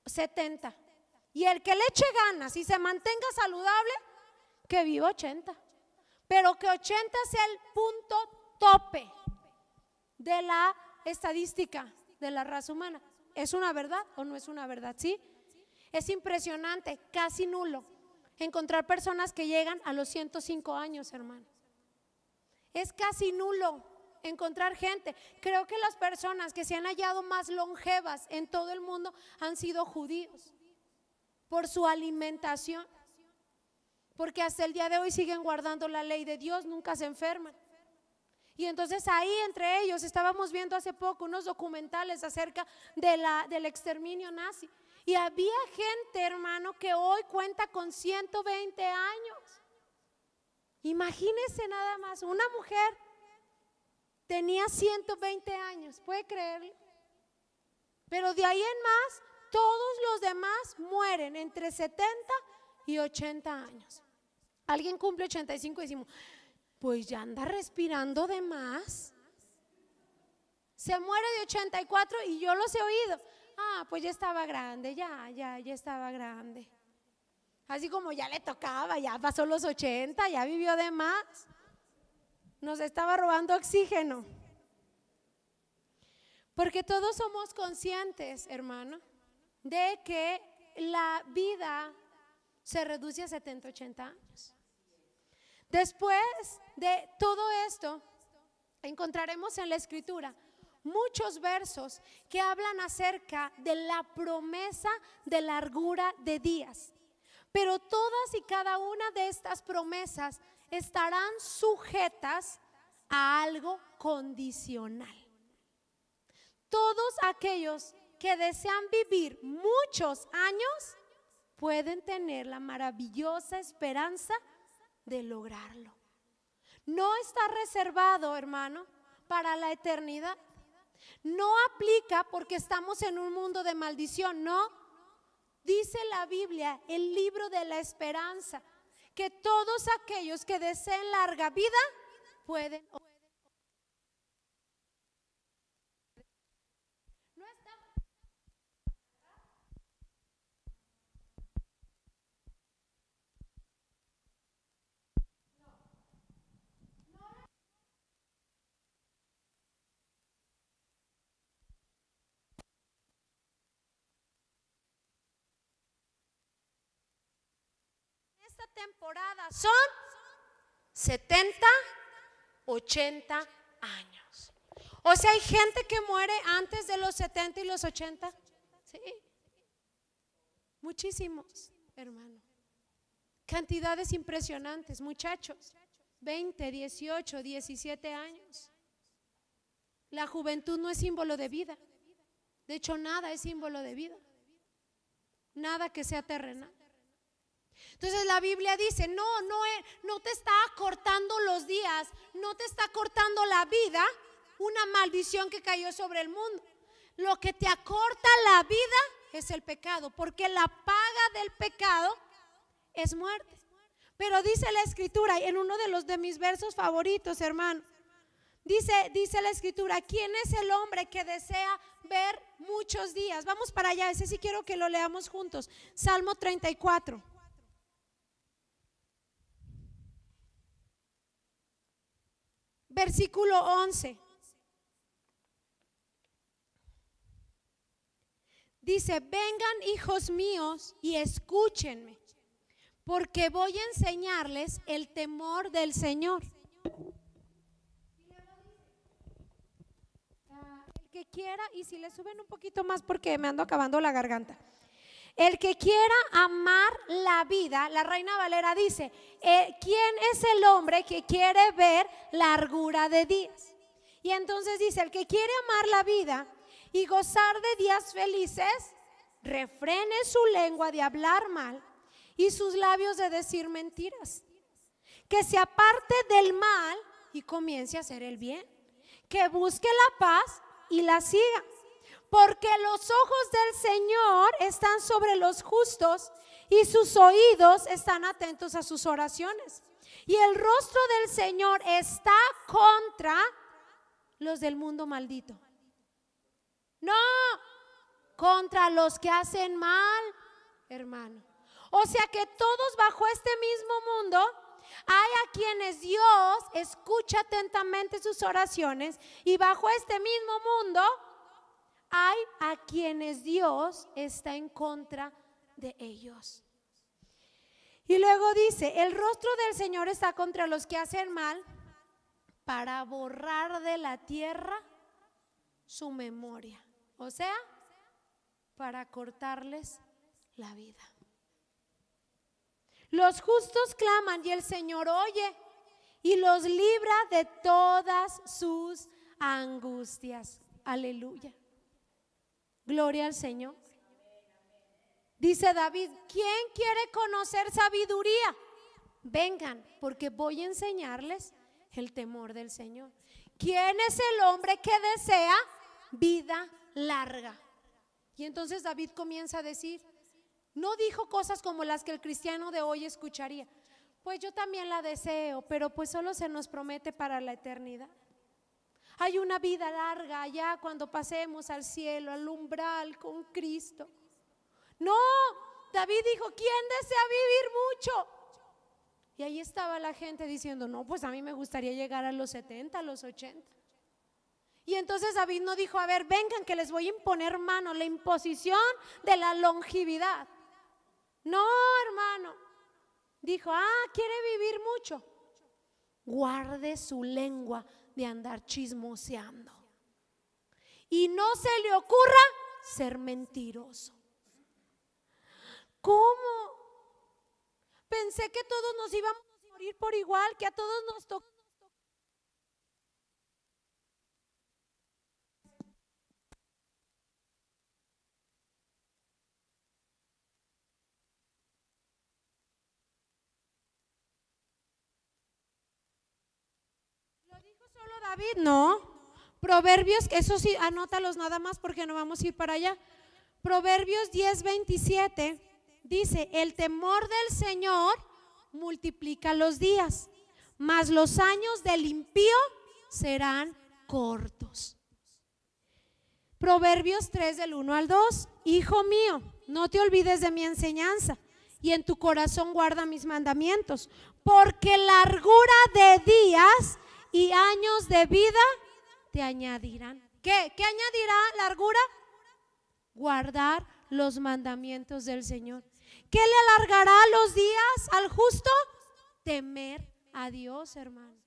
70. Y el que le eche ganas y se mantenga saludable, que viva 80. Pero que 80 sea el punto tope de la estadística de la raza humana. ¿Es una verdad o no es una verdad? Sí. Es impresionante, casi nulo, encontrar personas que llegan a los 105 años, hermano. Es casi nulo encontrar gente. Creo que las personas que se han hallado más longevas en todo el mundo han sido judíos, por su alimentación, porque hasta el día de hoy siguen guardando la ley de Dios, nunca se enferman. Y entonces ahí entre ellos estábamos viendo hace poco unos documentales acerca del exterminio nazi. Y había gente, hermano, que hoy cuenta con 120 años. Imagínense nada más, una mujer tenía 120 años, ¿puede creerlo? Pero de ahí en más, todos los demás mueren entre 70 y 80 años. Alguien cumple 85 y decimos: pues ya anda respirando de más. Se muere de 84 y yo los he oído: ah, pues ya estaba grande, ya estaba grande. Así como ya le tocaba, ya pasó los 80, ya vivió de más. Nos estaba robando oxígeno. Porque todos somos conscientes, hermano, de que la vida se reduce a 70, 80 años. Después de todo esto, encontraremos en la Escritura muchos versos que hablan acerca de la promesa de largura de días. Pero todas y cada una de estas promesas estarán sujetas a algo condicional. Todos aquellos que desean vivir muchos años pueden tener la maravillosa esperanza de lograrlo. No está reservado, hermano, para la eternidad. No aplica porque estamos en un mundo de maldición, no. Dice la Biblia, el libro de la esperanza, que todos aquellos que deseen larga vida pueden. Esta temporada son 70, 80 años. O sea, hay gente que muere antes de los 70 y los 80. Sí, muchísimos, hermano. Cantidades impresionantes, muchachos, 20, 18, 17 años. La juventud no es símbolo de vida. De hecho, nada es símbolo de vida. Nada que sea terrenal. Entonces la Biblia dice: no te está acortando los días, no te está cortando la vida, una maldición que cayó sobre el mundo. Lo que te acorta la vida es el pecado, porque la paga del pecado es muerte. Pero dice la escritura, en uno de mis versos favoritos, hermano, dice la escritura: ¿quién es el hombre que desea ver muchos días? Vamos para allá, ese sí quiero que lo leamos juntos. Salmo 34. Versículo 11. Dice: vengan, hijos míos, y escúchenme, porque voy a enseñarles el temor del Señor. El que quiera, y si le suben un poquito más porque me ando acabando la garganta. El que quiera amar la vida, la Reina Valera dice: ¿quién es el hombre que quiere ver largura de días? Y entonces dice: el que quiere amar la vida y gozar de días felices, refrene su lengua de hablar mal y sus labios de decir mentiras. Que se aparte del mal y comience a hacer el bien. Que busque la paz y la siga. Porque los ojos del Señor están sobre los justos y sus oídos están atentos a sus oraciones. Y el rostro del Señor está contra los del mundo maldito. No, contra los que hacen mal, hermano. O sea que todos bajo este mismo mundo hay a quienes Dios escucha atentamente sus oraciones, y bajo este mismo mundo hay a quienes Dios está en contra de ellos. Y luego dice: el rostro del Señor está contra los que hacen mal, para borrar de la tierra su memoria. O sea, para cortarles la vida. Los justos claman y el Señor oye y los libra de todas sus angustias. Aleluya. Gloria al Señor. Dice David: ¿quién quiere conocer sabiduría? Vengan, porque voy a enseñarles el temor del Señor. ¿Quién es el hombre que desea vida larga? Y entonces David comienza a decir, no dijo cosas como las que el cristiano de hoy escucharía: pues yo también la deseo, pero pues solo se nos promete para la eternidad. Hay una vida larga allá cuando pasemos al cielo, al umbral con Cristo. No, David dijo: ¿quién desea vivir mucho? Y ahí estaba la gente diciendo: no, pues a mí me gustaría llegar a los 70, a los 80. Y entonces David no dijo: a ver, vengan que les voy a imponer mano, la imposición de la longevidad. No, hermano. Dijo: quiere vivir mucho. Guarde su lengua de andar chismoseando y no se le ocurra ser mentiroso. ¿Cómo? Pensé que todos nos íbamos a morir por igual, que a todos nos tocó. ¿Lo dijo solo David? No. Proverbios, eso sí, anótalos nada más porque no vamos a ir para allá. Proverbios 10:27 dice: el temor del Señor multiplica los días, mas los años del impío serán cortos. Proverbios 3 del 1 al 2: hijo mío, no te olvides de mi enseñanza, y en tu corazón guarda mis mandamientos, porque largura de días y años de vida te añadirán. ¿Qué añadirá largura? Guardar los mandamientos del Señor. ¿Qué le alargará los días al justo? Temer a Dios, hermano.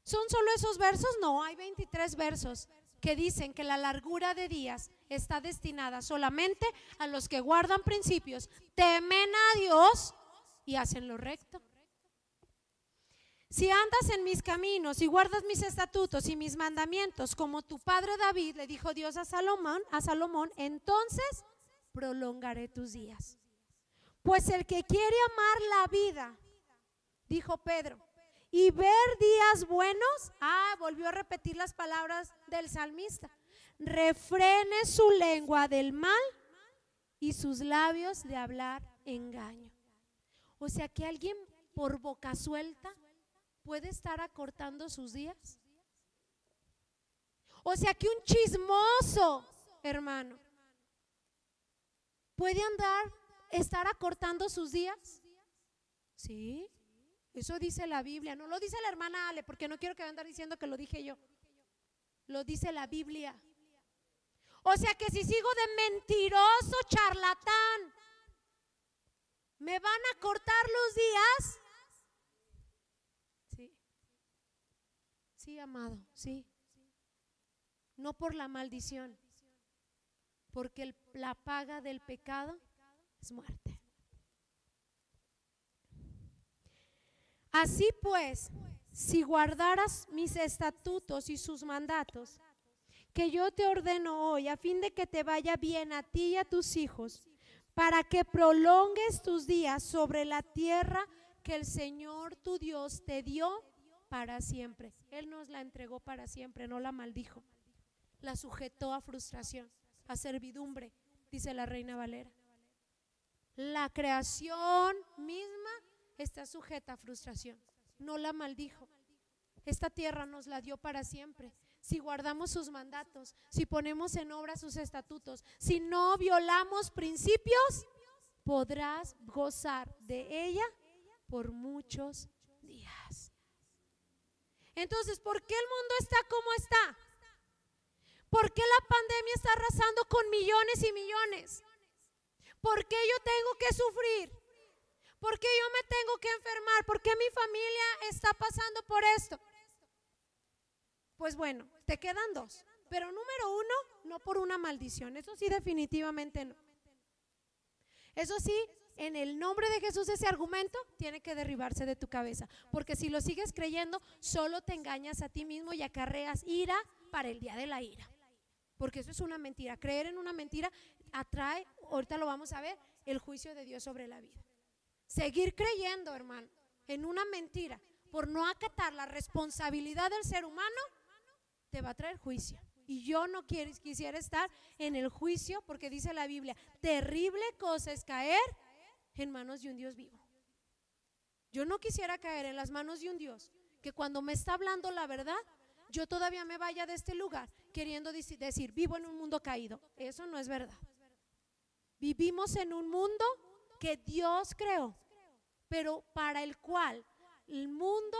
¿Son solo esos versos? No, hay 23 versos que dicen que la largura de días está destinada solamente a los que guardan principios, temen a Dios y hacen lo recto. Si andas en mis caminos y guardas mis estatutos y mis mandamientos, como tu padre David, le dijo Dios a Salomón, entonces prolongaré tus días. Pues el que quiere amar la vida, dijo Pedro, y ver días buenos. Volvió a repetir las palabras del salmista. Refrene su lengua del mal y sus labios de hablar engaño. O sea que alguien por boca suelta puede estar acortando sus días. O sea que un chismoso, hermano, puede estar acortando sus días. Sí, eso dice la Biblia. No lo dice la hermana Ale, porque no quiero que andar diciendo que lo dije yo. Lo dice la Biblia. O sea que si sigo de mentiroso, charlatán, ¿me van a cortar los días? Sí. Sí, amado, sí. No por la maldición, porque la paga del pecado es muerte. Así pues, si guardaras mis estatutos y sus mandatos, que yo te ordeno hoy, a fin de que te vaya bien a ti y a tus hijos, para que prolongues tus días sobre la tierra que el Señor tu Dios te dio para siempre. Él nos la entregó para siempre, no la maldijo. La sujetó a frustración, a servidumbre, dice la Reina Valera. La creación misma está sujeta a frustración, no la maldijo. Esta tierra nos la dio para siempre. Si guardamos sus mandatos, si ponemos en obra sus estatutos, si no violamos principios, podrás gozar de ella por muchos días. Entonces, ¿por qué el mundo está como está? ¿Por qué la pandemia está arrasando con millones y millones? ¿Por qué yo tengo que sufrir? ¿Por qué yo me tengo que enfermar? ¿Por qué mi familia está pasando por esto? Pues bueno, te quedan dos. Pero número uno, no por una maldición. Eso sí, definitivamente no. Eso sí, en el nombre de Jesús ese argumento tiene que derribarse de tu cabeza. Porque si lo sigues creyendo, solo te engañas a ti mismo y acarreas ira para el día de la ira. Porque eso es una mentira. Creer en una mentira atrae, ahorita lo vamos a ver, el juicio de Dios sobre la vida. Seguir creyendo, hermano, en una mentira por no acatar la responsabilidad del ser humano te va a traer juicio. Y yo no quisiera estar en el juicio, porque dice la Biblia, terrible cosa es caer en manos de un Dios vivo. Yo no quisiera caer en las manos de un Dios que cuando me está hablando la verdad, yo todavía me vaya de este lugar queriendo decir, vivo en un mundo caído. Eso no es verdad. Vivimos en un mundo que Dios creó, pero para el cual el mundo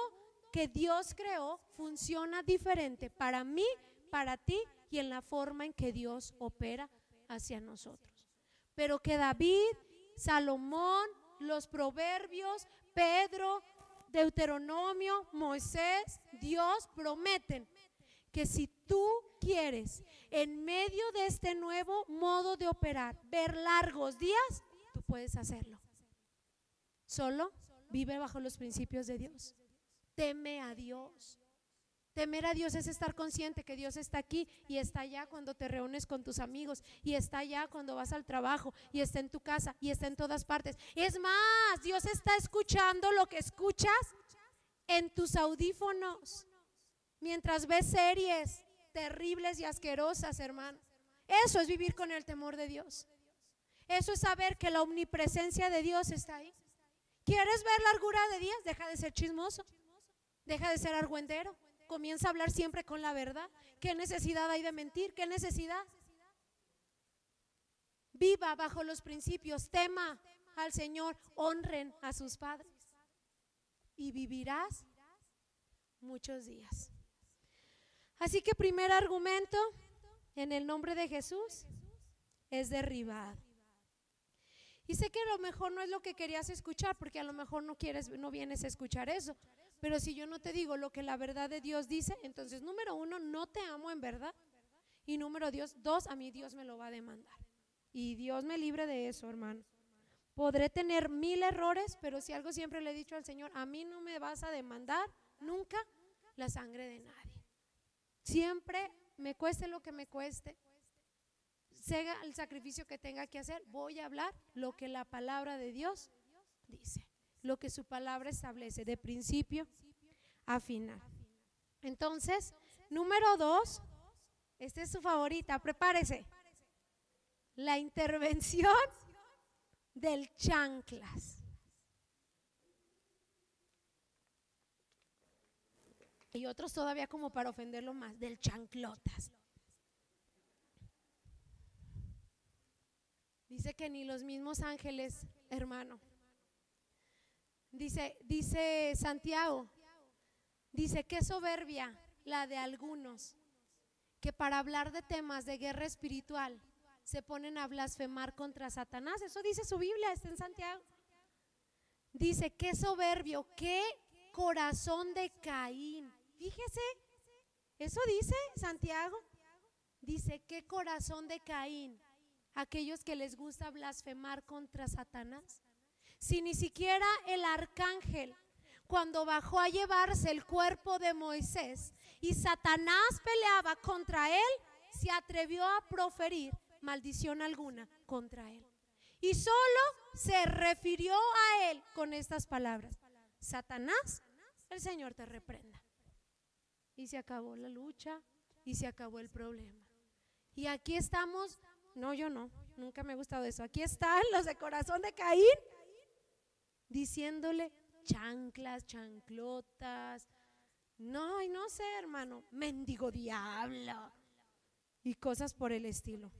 que Dios creó funciona diferente para mí, para ti y en la forma en que Dios opera hacia nosotros. Pero que David, Salomón, los proverbios, Pedro, Deuteronomio, Moisés, Dios prometen que si tú quieres en medio de este nuevo modo de operar ver largos días, tú puedes hacerlo. Solo vive bajo los principios de Dios. Teme a Dios. Temer a Dios es estar consciente que Dios está aquí y está allá cuando te reúnes con tus amigos, y está allá cuando vas al trabajo, y está en tu casa, y está en todas partes. Es más, Dios está escuchando lo que escuchas en tus audífonos mientras ves series terribles y asquerosas, hermano. Eso es vivir con el temor de Dios. Eso es saber que la omnipresencia de Dios está ahí. ¿Quieres ver largura de días? Deja de ser chismoso, deja de ser argüendero. Comienza a hablar siempre con la verdad. ¿Qué necesidad hay de mentir? ¿Qué necesidad? Viva bajo los principios, tema al Señor, honren a sus padres y vivirás muchos días. Así que primer argumento, en el nombre de Jesús, es derribado. Y sé que a lo mejor no es lo que querías escuchar, porque a lo mejor no vienes a escuchar eso. Pero si yo no te digo lo que la verdad de Dios dice, entonces número uno, no te amo en verdad. Y número dos, a mí Dios me lo va a demandar. Y Dios me libre de eso, hermano. Podré tener 1000 errores, pero si algo siempre le he dicho al Señor, a mí no me vas a demandar nunca la sangre de nadie. Siempre, me cueste lo que me cueste, sea el sacrificio que tenga que hacer, voy a hablar lo que la palabra de Dios dice, lo que su palabra establece de principio afinar. Entonces, número 2, esta es su favorita, prepárese. La intervención del chanclas. Y otros todavía como para ofenderlo más, del chanclotas. Dice que ni los mismos ángeles, hermano. Dice Santiago, dice qué soberbia la de algunos que para hablar de temas de guerra espiritual se ponen a blasfemar contra Satanás. Eso dice su Biblia, está en Santiago. Dice qué soberbio, qué corazón de Caín. Fíjese, eso dice Santiago. Dice qué corazón de Caín, aquellos que les gusta blasfemar contra Satanás. Si ni siquiera el arcángel, cuando bajó a llevarse el cuerpo de Moisés y Satanás peleaba contra él, se atrevió a proferir maldición alguna contra él. Y solo se refirió a él con estas palabras: Satanás, el Señor te reprenda. Y se acabó la lucha y se acabó el problema. Y aquí estamos, no, yo no, nunca me ha gustado eso. Aquí están los de corazón de Caín diciéndole chanclas, chanclotas, no, y no sé, hermano, mendigo diablo y cosas por el estilo.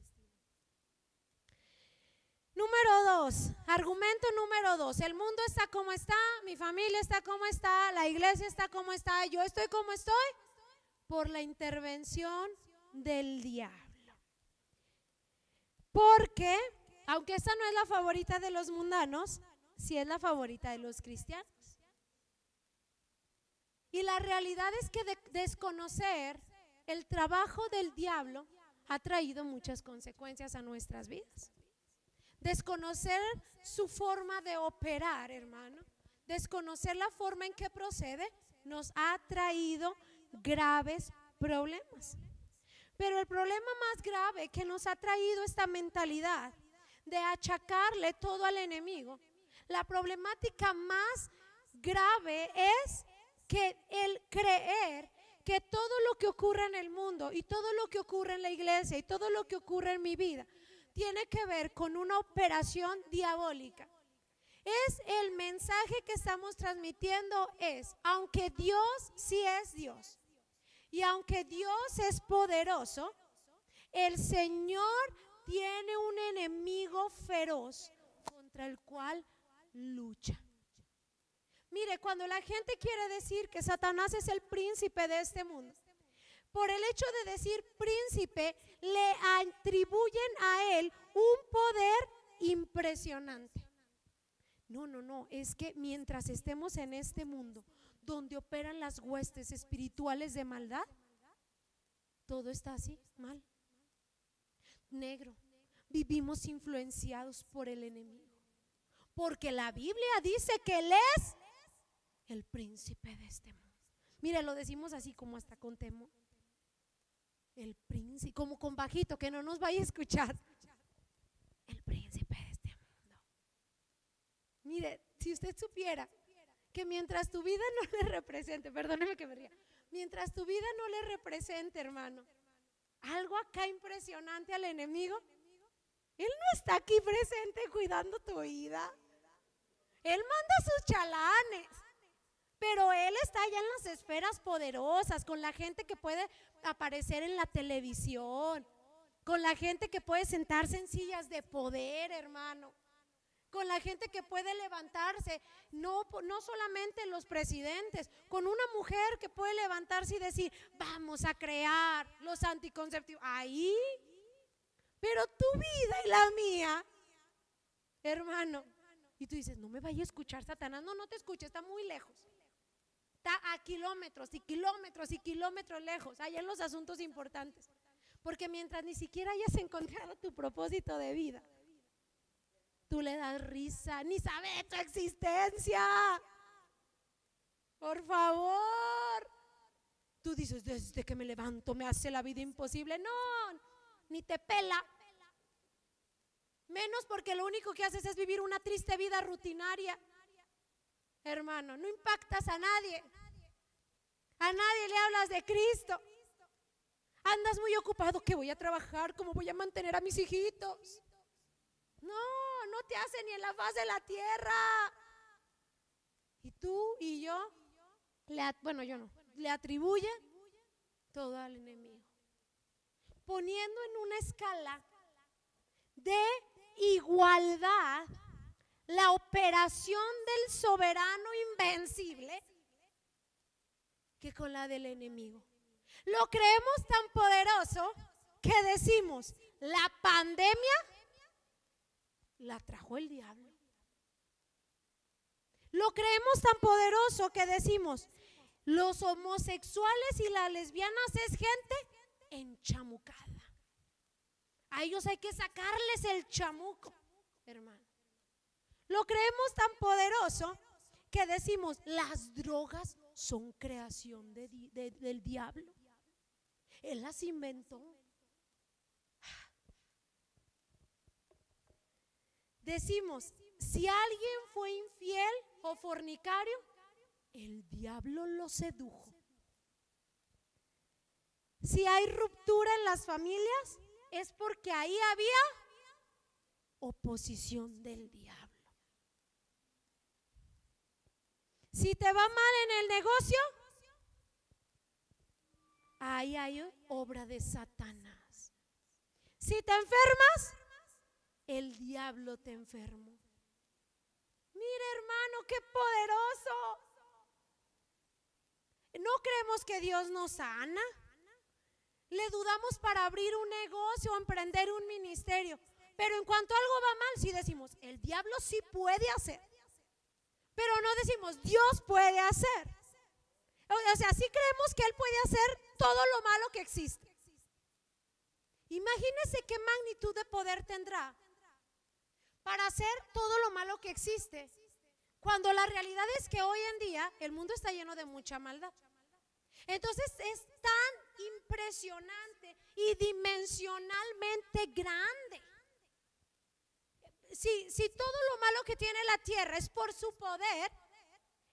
Número 2, argumento número 2, el mundo está como está, mi familia está como está, la iglesia está como está, yo estoy como estoy, por la intervención del diablo. Porque, aunque esta no es la favorita de los mundanos, sí es la favorita de los cristianos. Y la realidad es que desconocer el trabajo del diablo ha traído muchas consecuencias a nuestras vidas. Desconocer su forma de operar, hermano, desconocer la forma en que procede, nos ha traído graves problemas. Pero el problema más grave que nos ha traído esta mentalidad de achacarle todo al enemigo, la problemática más grave es que el creer que todo lo que ocurre en el mundo y todo lo que ocurre en la iglesia y todo lo que ocurre en mi vida tiene que ver con una operación diabólica. Es el mensaje que estamos transmitiendo, es, aunque Dios sí es Dios y aunque Dios es poderoso, el Señor tiene un enemigo feroz contra el cual lucha. Mire, cuando la gente quiere decir que Satanás es el príncipe de este mundo, por el hecho de decir príncipe, le atribuyen a él un poder impresionante. No, es que mientras estemos en este mundo donde operan las huestes espirituales de maldad, todo está así, mal, negro. Vivimos influenciados por el enemigo, porque la Biblia dice que él es el príncipe de este mundo. Mire, lo decimos así como hasta con temor. El príncipe, como con bajito, que no nos vaya a escuchar. El príncipe de este mundo. Mire, si usted supiera que mientras tu vida no le represente, perdóneme que me ría, mientras tu vida no le represente, hermano, algo acá impresionante al enemigo, él no está aquí presente cuidando tu vida. Él manda sus chalanes, pero él está allá en las esferas poderosas, con la gente que puede aparecer en la televisión, con la gente que puede sentarse en sillas de poder, hermano, con la gente que puede levantarse, no solamente los presidentes, con una mujer que puede levantarse y decir, vamos a crear los anticonceptivos, ahí, pero tu vida y la mía, hermano, y tú dices, no me vaya a escuchar Satanás. No te escuche, está muy lejos, está a kilómetros y kilómetros y kilómetros lejos, allá en los asuntos importantes, porque mientras ni siquiera hayas encontrado tu propósito de vida, tú le das risa, ni sabe de tu existencia. Por favor. Tú dices, desde que me levanto me hace la vida imposible. No, ni te pela. Menos porque lo único que haces es vivir una triste vida rutinaria. Hermano, no impactas a nadie. A nadie le hablas de Cristo. Andas muy ocupado, que voy a trabajar, cómo voy a mantener a mis hijitos. No, no te hace ni en la faz de la tierra. Y tú y yo, yo no, le atribuye todo al enemigo, poniendo en una escala de igualdad la operación del soberano invencible que con la del enemigo. Lo creemos tan poderoso que decimos, la pandemia la trajo el diablo. Lo creemos tan poderoso que decimos, los homosexuales y las lesbianas es gente enchamucada. A ellos hay que sacarles el chamuco, hermano. Lo creemos tan poderoso que decimos, las drogas son creación del diablo. Él las inventó. Decimos, si alguien fue infiel o fornicario, el diablo lo sedujo. Si hay ruptura en las familias, es porque ahí había oposición del diablo. Si te va mal en el negocio, ahí hay obra de Satanás. Si te enfermas, el diablo te enfermó. Mire, hermano, qué poderoso. ¿No creemos que Dios nos sana? Le dudamos para abrir un negocio o emprender un ministerio. Pero en cuanto algo va mal, sí decimos, el diablo sí puede hacer. Pero no decimos, Dios puede hacer. O sea, sí creemos que Él puede hacer todo lo malo que existe. Imagínese qué magnitud de poder tendrá para hacer todo lo malo que existe, cuando la realidad es que hoy en día el mundo está lleno de mucha maldad. Entonces es tan impresionante y dimensionalmente grande. Si todo lo malo que tiene la tierra es por su poder,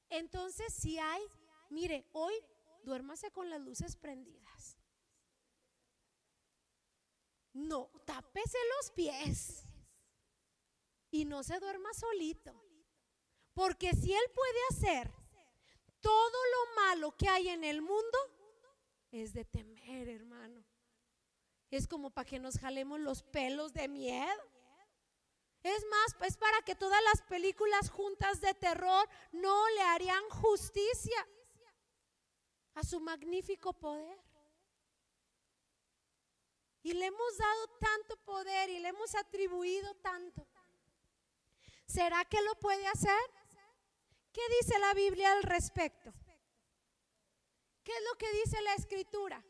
entonces si hay, mire, hoy duérmase con las luces prendidas. No, tápese los pies y no se duerma solito. Porque si Él puede hacer todo lo malo que hay en el mundo, es de temer, hermano. Es como para que nos jalemos los pelos de miedo. Es más, es para que todas las películas juntas de terror no le harían justicia a su magnífico poder. Y le hemos dado tanto poder y le hemos atribuido tanto. ¿Será que lo puede hacer? ¿Qué dice la Biblia al respecto? ¿Qué es lo que dice la Escritura?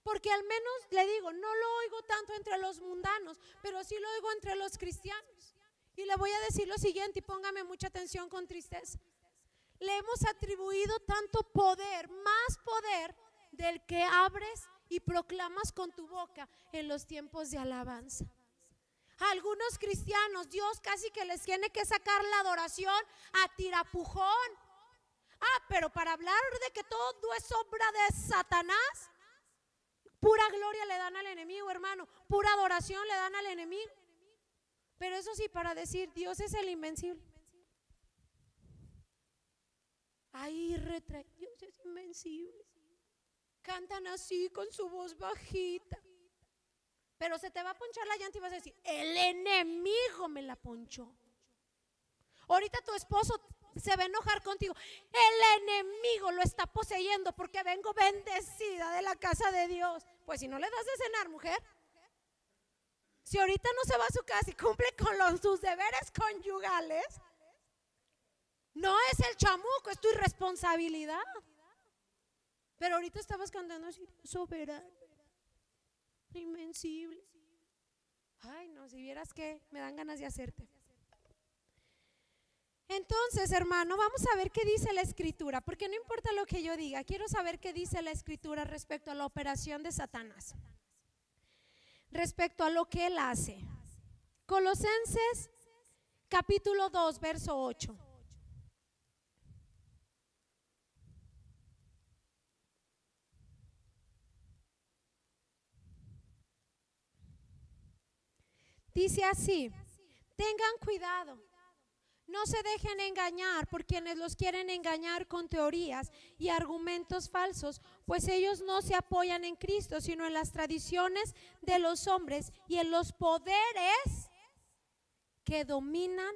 Porque al menos, le digo, no lo oigo tanto entre los mundanos, pero sí lo oigo entre los cristianos. Y le voy a decir lo siguiente, y póngame mucha atención con tristeza. Le hemos atribuido tanto poder, más poder del que abres y proclamas con tu boca en los tiempos de alabanza. A algunos cristianos Dios casi que les tiene que sacar la adoración a tirapujón. Pero para hablar de que todo es obra de Satanás, pura gloria le dan al enemigo, hermano, pura adoración le dan al enemigo. Pero eso sí, para decir Dios es el invencible. Ahí retrae, Dios es invencible. Cantan así con su voz bajita. Pero se te va a ponchar la llanta y vas a decir, el enemigo me la ponchó. Ahorita tu esposo se va a enojar contigo. El enemigo lo está poseyendo porque vengo bendecida de la casa de Dios. Pues si no le das de cenar, mujer. Si ahorita no se va a su casa y cumple con sus deberes conyugales, no es el chamuco, es tu irresponsabilidad. Pero ahorita estabas cantando así, soberano, invencible. Ay, no, si vieras que me dan ganas de hacerte. Entonces, hermano, vamos a ver qué dice la Escritura, porque no importa lo que yo diga, quiero saber qué dice la Escritura respecto a la operación de Satanás, respecto a lo que él hace. Colosenses capítulo 2, verso 8. Dice así: tengan cuidado. No se dejen engañar por quienes los quieren engañar con teorías y argumentos falsos, pues ellos no se apoyan en Cristo, sino en las tradiciones de los hombres y en los poderes que dominan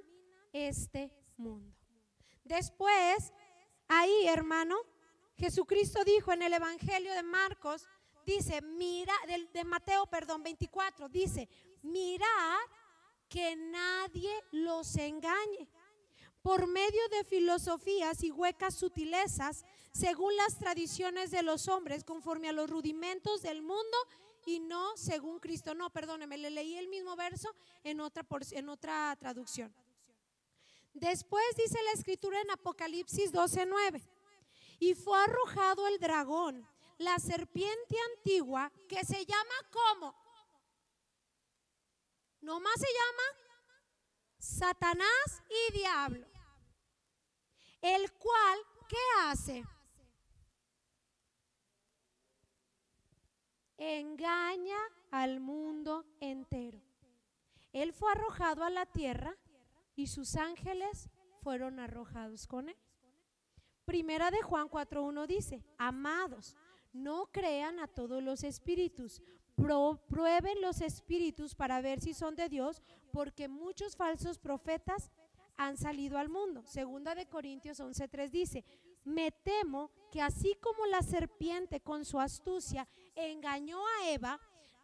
este mundo. Después, ahí, hermano, Jesucristo dijo en el Evangelio de Marcos, dice, de Mateo, 24, dice, mirad que nadie los engañe por medio de filosofías y huecas sutilezas, según las tradiciones de los hombres, conforme a los rudimentos del mundo y no según Cristo. No, perdóneme, le leí el mismo verso en otra traducción. Después dice la escritura en Apocalipsis 12:9, y fue arrojado el dragón, la serpiente antigua, que se llama ¿cómo? Nomás se llama Satanás y diablo, el cual, ¿qué hace? Engaña al mundo entero. Él fue arrojado a la tierra y sus ángeles fueron arrojados con él. Primera de Juan 4:1 dice, amados, no crean a todos los espíritus, prueben los espíritus para ver si son de Dios, porque muchos falsos profetas han salido al mundo. Segunda de Corintios 11:3 dice, me temo que así como la serpiente con su astucia engañó a Eva,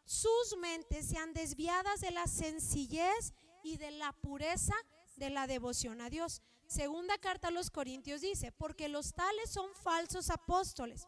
sus mentes sean desviadas de la sencillez y de la pureza de la devoción a Dios. Segunda carta a los Corintios dice, porque los tales son falsos apóstoles,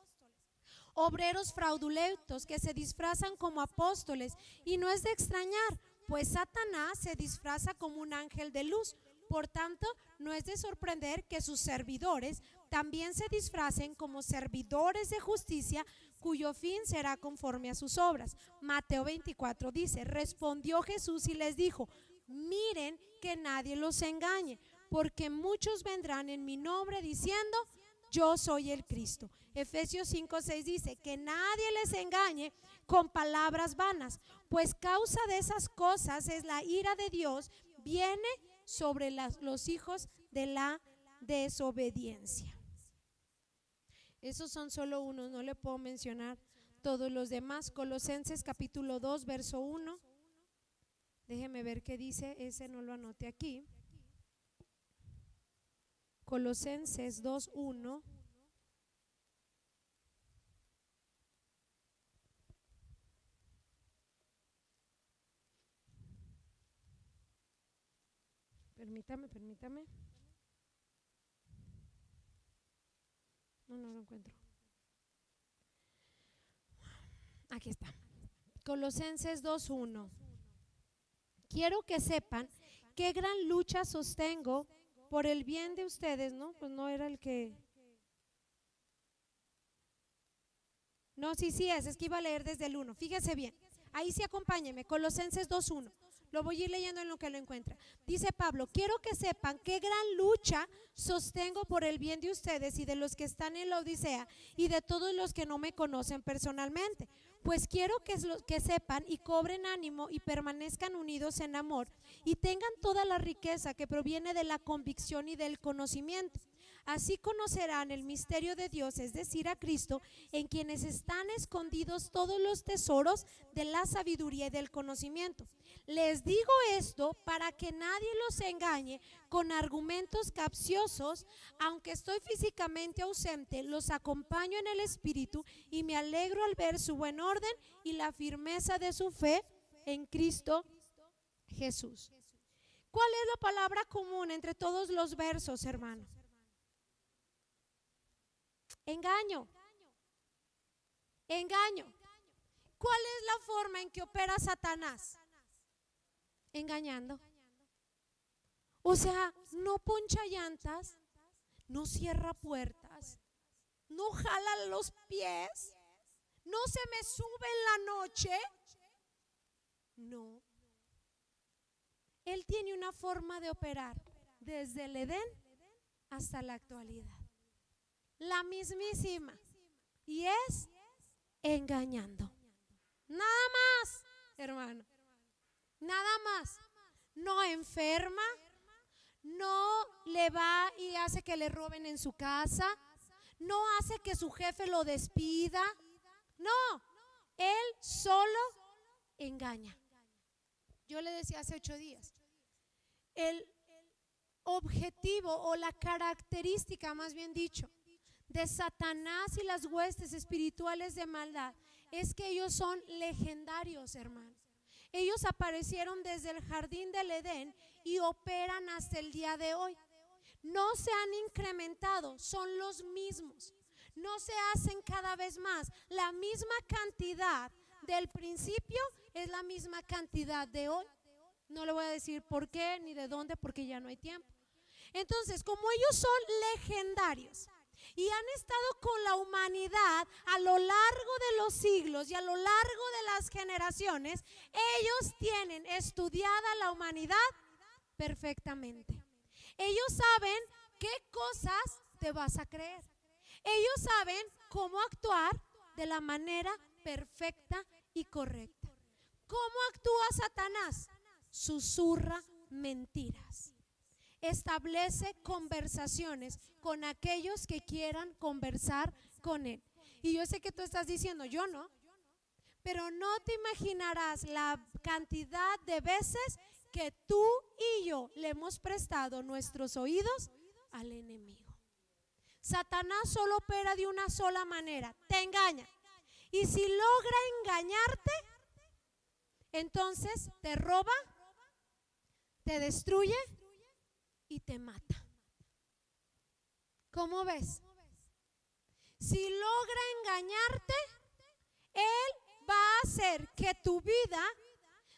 obreros fraudulentos que se disfrazan como apóstoles, y no es de extrañar, pues Satanás se disfraza como un ángel de luz. Por tanto, no es de sorprender que sus servidores también se disfracen como servidores de justicia, cuyo fin será conforme a sus obras. Mateo 24 dice, respondió Jesús y les dijo, miren que nadie los engañe, porque muchos vendrán en mi nombre diciendo, yo soy el Cristo. Efesios 5:6 dice, que nadie les engañe con palabras vanas, pues causa de esas cosas es la ira de Dios, viene sobre los hijos de la desobediencia. Esos son solo unos, no le puedo mencionar todos los demás. Colosenses capítulo 2, verso 1. Déjeme ver qué dice, ese no lo anoté aquí. Colosenses 2:1. Permítame. No lo encuentro. Aquí está. Colosenses 2:1. Quiero que sepan qué gran lucha sostengo por el bien de ustedes, ¿no? Pues no era el que... No, sí es que iba a leer desde el 1. Fíjese bien. Ahí sí acompáñeme, Colosenses 2:1. Lo voy a ir leyendo en lo que lo encuentra. Dice Pablo, quiero que sepan qué gran lucha sostengo por el bien de ustedes y de los que están en la Odisea y de todos los que no me conocen personalmente. Pues quiero que sepan y cobren ánimo y permanezcan unidos en amor y tengan toda la riqueza que proviene de la convicción y del conocimiento. Así conocerán el misterio de Dios, es decir, a Cristo, en quienes están escondidos todos los tesoros de la sabiduría y del conocimiento. Les digo esto para que nadie los engañe con argumentos capciosos. Aunque estoy físicamente ausente, los acompaño en el espíritu y me alegro al ver su buen orden y la firmeza de su fe en Cristo Jesús. ¿Cuál es la palabra común entre todos los versos, hermano? Engaño. ¿Cuál es la forma en que opera Satanás? Engañando. O sea, no poncha llantas, no cierra puertas, no jala los pies, no se me sube en la noche. No. Él tiene una forma de operar desde el Edén hasta la actualidad. La mismísima. Y es engañando. Nada más, hermano. Nada más. No enferma, no le va y hace que le roben en su casa, no hace que su jefe lo despida. No, él solo engaña. Yo le decía hace 8 días, el objetivo o la característica, más bien dicho, de Satanás y las huestes espirituales de maldad es que ellos son legendarios, hermano. Ellos aparecieron desde el jardín del Edén y operan hasta el día de hoy. No se han incrementado, son los mismos. No se hacen cada vez más. La misma cantidad del principio es la misma cantidad de hoy. No le voy a decir por qué ni de dónde, porque ya no hay tiempo. Entonces, como ellos son legendarios y han estado con la humanidad a lo largo de los siglos y a lo largo de las generaciones, ellos tienen estudiada la humanidad perfectamente. Ellos saben qué cosas te vas a creer. Ellos saben cómo actuar de la manera perfecta y correcta. ¿Cómo actúa Satanás? Susurra mentiras. Establece conversaciones con aquellos que quieran conversar con él. Y yo sé que tú estás diciendo, yo no, pero no te imaginarás la cantidad de veces que tú y yo le hemos prestado nuestros oídos al enemigo. Satanás solo opera de una sola manera, te engaña. Y si logra engañarte, entonces te roba, te destruye y te mata. ¿Cómo ves? Si logra engañarte, él va a hacer que tu vida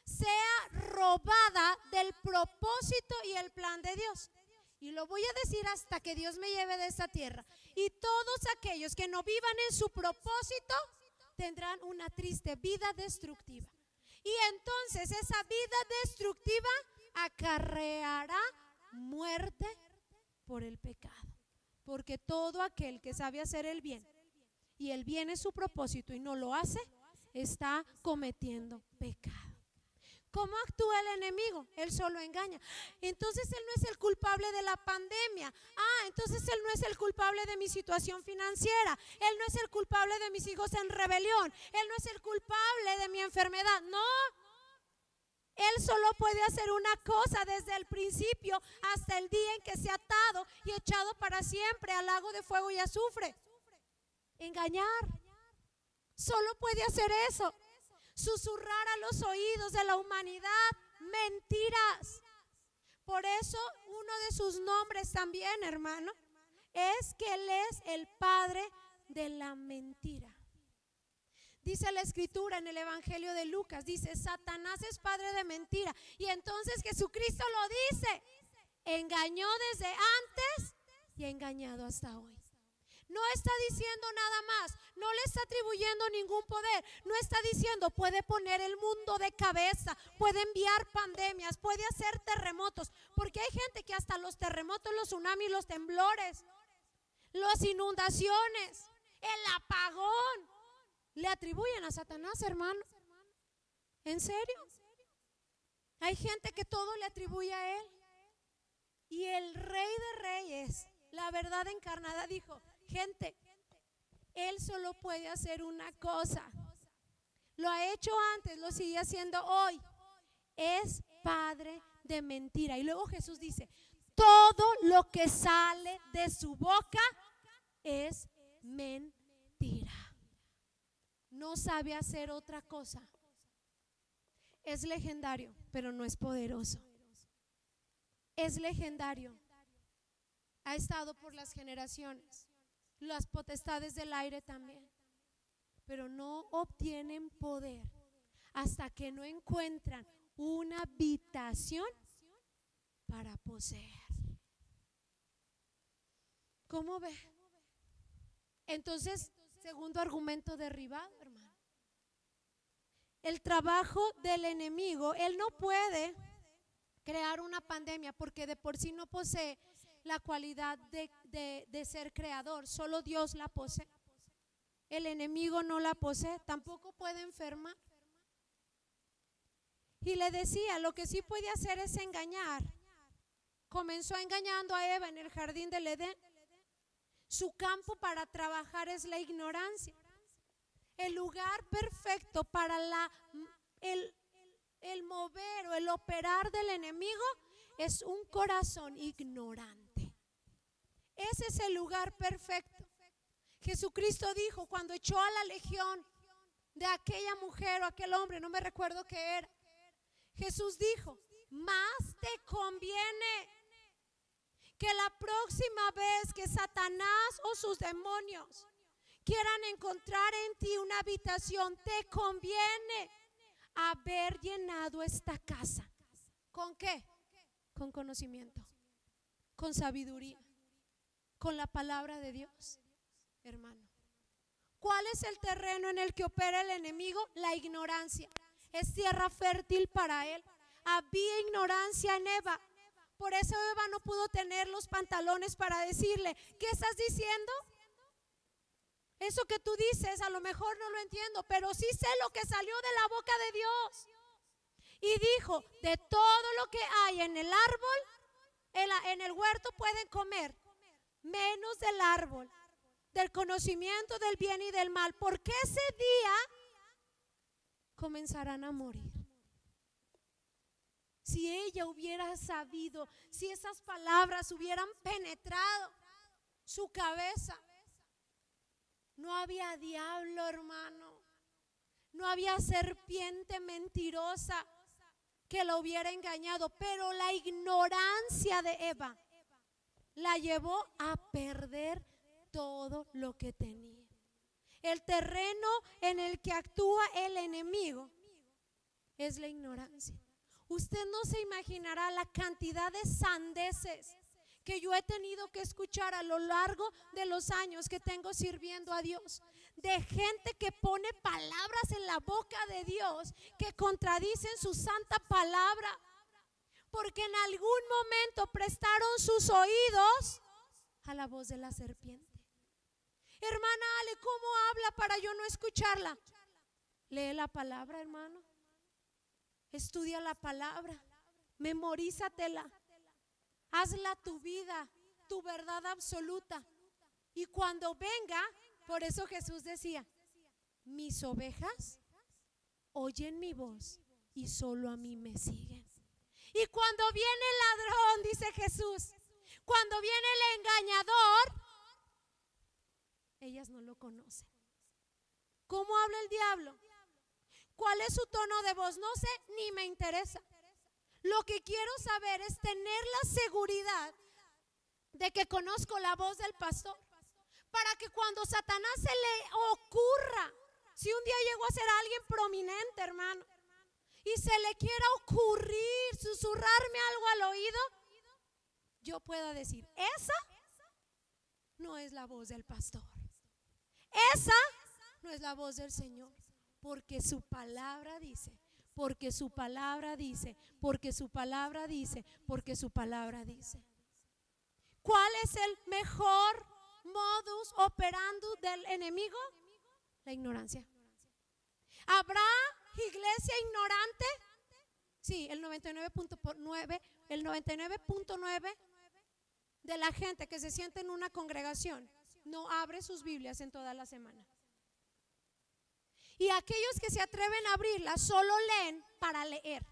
sea robada del propósito y el plan de Dios. Y lo voy a decir hasta que Dios me lleve de esta tierra. Y todos aquellos que no vivan en su propósito tendrán una triste vida destructiva. Y entonces esa vida destructiva acarreará muerte por el pecado. Porque todo aquel que sabe hacer el bien, y el bien es su propósito y no lo hace, está cometiendo pecado. ¿Cómo actúa el enemigo? Él solo engaña. Entonces él no es el culpable de la pandemia. Entonces él no es el culpable de mi situación financiera. Él no es el culpable de mis hijos en rebelión. Él no es el culpable de mi enfermedad. No. Él solo puede hacer una cosa desde el principio hasta el día en que sea atado y echado para siempre al lago de fuego y azufre. Engañar. Solo puede hacer eso. Susurrar a los oídos de la humanidad mentiras. Por eso uno de sus nombres también, hermano, es que él es el padre de la mentira. Dice la escritura en el evangelio de Lucas, dice, Satanás es padre de mentira. Y entonces Jesucristo lo dice, engañó desde antes y ha engañado hasta hoy. No está diciendo nada más, no le está atribuyendo ningún poder, no está diciendo puede poner el mundo de cabeza, puede enviar pandemias, puede hacer terremotos, porque hay gente que hasta los terremotos, los tsunamis, los temblores, las inundaciones, el apagón, le atribuyen a Satanás, hermano. ¿En serio? Hay gente que todo le atribuye a él. Y el Rey de Reyes, la verdad encarnada, dijo, gente, él solo puede hacer una cosa. Lo ha hecho antes, lo sigue haciendo hoy. Es padre de mentira. Y luego Jesús dice, todo lo que sale de su boca es mentira. No sabe hacer otra cosa. Es legendario, pero no es poderoso. Es legendario. Ha estado por las generaciones. Las potestades del aire también, pero no obtienen poder hasta que no encuentran una habitación para poseer. ¿Cómo ve? Entonces, segundo argumento derribado, hermano. El trabajo del enemigo, él no puede crear una pandemia porque de por sí no posee la cualidad de ser creador, solo Dios la posee. El enemigo no la posee, tampoco puede enfermar. Y le decía, lo que sí puede hacer es engañar. Comenzó engañando a Eva en el jardín del Edén. Su campo para trabajar es la ignorancia. El lugar perfecto para el mover o el operar del enemigo es un corazón ignorante. Ese es el lugar perfecto. Jesucristo dijo cuando echó a la legión de aquella mujer o aquel hombre, no me recuerdo qué era. Jesús dijo, más te conviene que la próxima vez que Satanás o sus demonios quieran encontrar en ti una habitación, te conviene haber llenado esta casa. ¿Con qué? Con conocimiento, con sabiduría, con la palabra de Dios, hermano. ¿Cuál es el terreno en el que opera el enemigo? La ignorancia. Es tierra fértil para él. Había ignorancia en Eva. Por eso Eva no pudo tener los pantalones para decirle, ¿qué estás diciendo? Eso que tú dices a lo mejor no lo entiendo, pero sí sé lo que salió de la boca de Dios. Y dijo, de todo lo que hay en el árbol, en el huerto pueden comer, menos del árbol del conocimiento del bien y del mal, porque ese día comenzarán a morir. Si ella hubiera sabido, si esas palabras hubieran penetrado su cabeza, no había diablo, hermano, no había serpiente mentirosa que la hubiera engañado, pero la ignorancia de Eva la llevó a perder todo lo que tenía. El terreno en el que actúa el enemigo es la ignorancia. Usted no se imaginará la cantidad de sandeces que yo he tenido que escuchar a lo largo de los años que tengo sirviendo a Dios, de gente que pone palabras en la boca de Dios que contradicen su santa palabra, porque en algún momento prestaron sus oídos a la voz de la serpiente. Hermana Ale, ¿cómo habla para yo no escucharla? Lee la palabra, hermano. Estudia la palabra. Memorízatela. Hazla tu vida, tu verdad absoluta. Y cuando venga, por eso Jesús decía, mis ovejas oyen mi voz y solo a mí me siguen. Y cuando viene el ladrón, dice Jesús, cuando viene el engañador, ellas no lo conocen. ¿Cómo habla el diablo? ¿Cuál es su tono de voz? No sé, ni me interesa. Lo que quiero saber es tener la seguridad de que conozco la voz del pastor, para que cuando Satanás se le ocurra, si un día llegó a ser alguien prominente, hermano, y se le quiera ocurrir susurrarme algo al oído, yo pueda decir, esa no es la voz del pastor, esa no es la voz del Señor, porque su palabra dice, porque su palabra dice, porque su palabra dice, porque su palabra dice. ¿Cuál es el mejor modus operandi del enemigo? La ignorancia. ¿Habrá iglesia ignorante? Sí, el 99.9 de la gente que se siente en una congregación no abre sus Biblias en toda la semana. Y aquellos que se atreven a abrirlas solo leen para leer.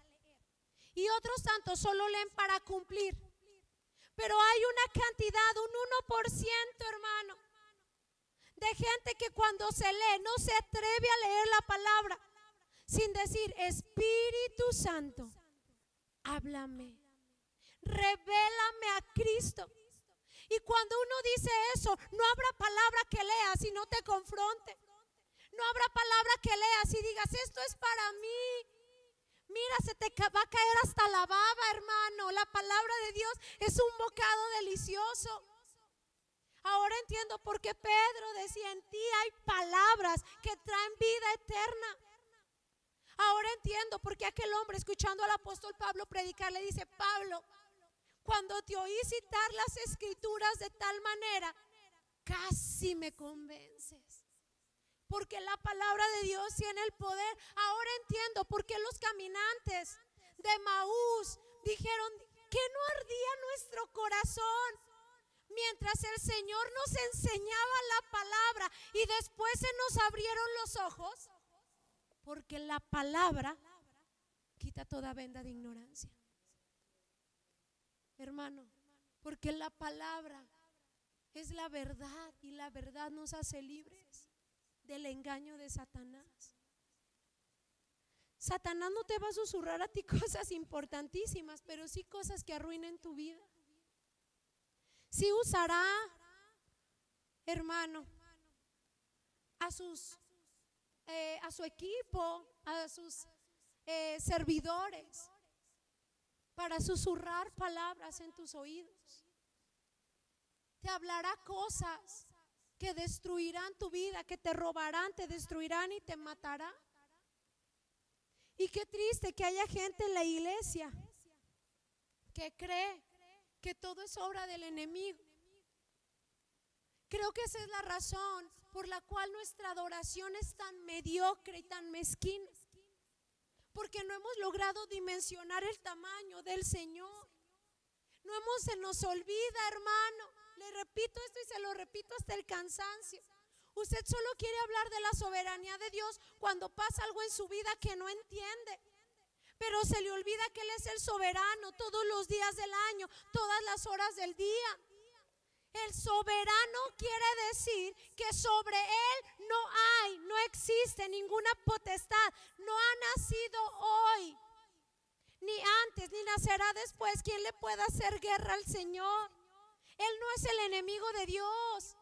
Y otros tantos solo leen para cumplir. Pero hay una cantidad, un 1%, hermano, de gente que cuando se lee no se atreve a leer la palabra sin decir, Espíritu Santo, háblame, revélame a Cristo. Y cuando uno dice eso, no habrá palabra que leas y no te confronte. No habrá palabra que leas y digas, esto es para mí. Mira, se te va a caer hasta la baba, hermano. La palabra de Dios es un bocado delicioso. Ahora entiendo por qué Pedro decía, en ti hay palabras que traen vida eterna. Ahora entiendo por qué aquel hombre, escuchando al apóstol Pablo predicar, le dice, Pablo, cuando te oí citar las escrituras de tal manera, casi me convences. porque la palabra de Dios tiene el poder. Ahora entiendo por qué los caminantes de Maús dijeron que no ardía nuestro corazón mientras el Señor nos enseñaba la palabra y después se nos abrieron los ojos, porque la palabra quita toda venda de ignorancia, hermano, porque la palabra es la verdad y la verdad nos hace libres del engaño de Satanás. Satanás no te va a susurrar a ti cosas importantísimas, pero sí cosas que arruinen tu vida. Sí usará, hermano, a su equipo, a sus servidores, para susurrar palabras en tus oídos. Te hablará cosas que destruirán tu vida, que te robarán, te destruirán y te matarán. Y qué triste que haya gente en la iglesia que cree que todo es obra del enemigo. Creo que esa es la razón por la cual nuestra adoración es tan mediocre y tan mezquina, porque no hemos logrado dimensionar el tamaño del Señor. Se nos olvida, hermano. Le repito esto y se lo repito hasta el cansancio. Usted solo quiere hablar de la soberanía de Dios cuando pasa algo en su vida que no entiende, pero se le olvida que Él es el soberano todos los días del año, todas las horas del día. El soberano quiere decir que sobre Él no existe ninguna potestad. No ha nacido hoy, ni antes, ni nacerá después quien le pueda hacer guerra al Señor. Él no es el enemigo de Dios.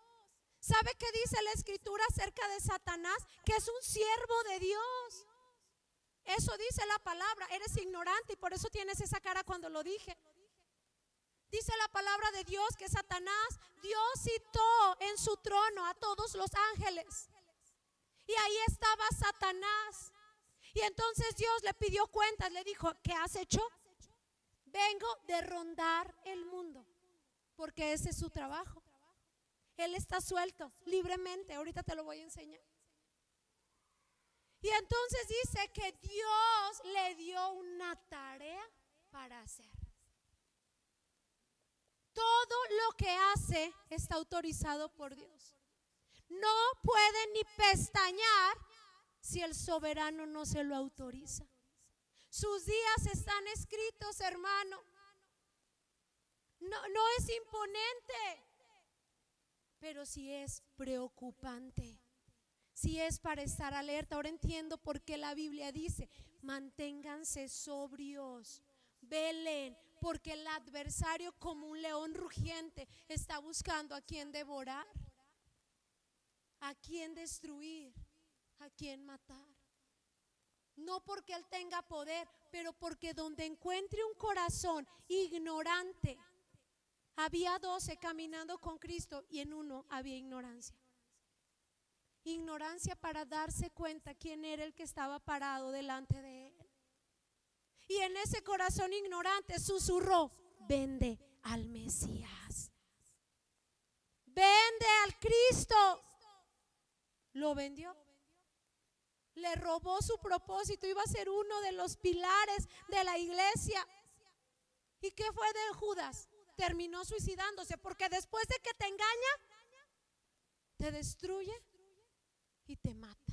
¿Sabe qué dice la Escritura acerca de Satanás? Que es un siervo de Dios. Eso dice la palabra. Eres ignorante y por eso tienes esa cara cuando lo dije. Dice la palabra de Dios que Satanás, Dios citó en su trono a todos los ángeles. Y ahí estaba Satanás. Y entonces Dios le pidió cuentas, le dijo, ¿qué has hecho? Vengo de rondar el mundo, porque ese es su trabajo. Él está suelto, libremente, ahorita te lo voy a enseñar. Y entonces dice que Dios le dio una tarea para hacer. Todo lo que hace está autorizado por Dios. No puede ni pestañear si el soberano no se lo autoriza. Sus días están escritos, hermano. No es imponente, pero sí es preocupante. Sí es para estar alerta. Ahora entiendo por qué la Biblia dice: manténganse sobrios, velen, porque el adversario, como un león rugiente, está buscando a quien devorar, a quien destruir, a quien matar. No porque él tenga poder, pero porque donde encuentre un corazón ignorante. Había 12 caminando con Cristo y en uno había ignorancia. Ignorancia para darse cuenta quién era el que estaba parado delante de él. Y en ese corazón ignorante susurró: vende al Mesías, vende al Cristo. Lo vendió. Le robó su propósito. Iba a ser uno de los pilares de la iglesia. ¿Y qué fue de Judas? Terminó suicidándose, porque después de que te engaña, te destruye y te mata.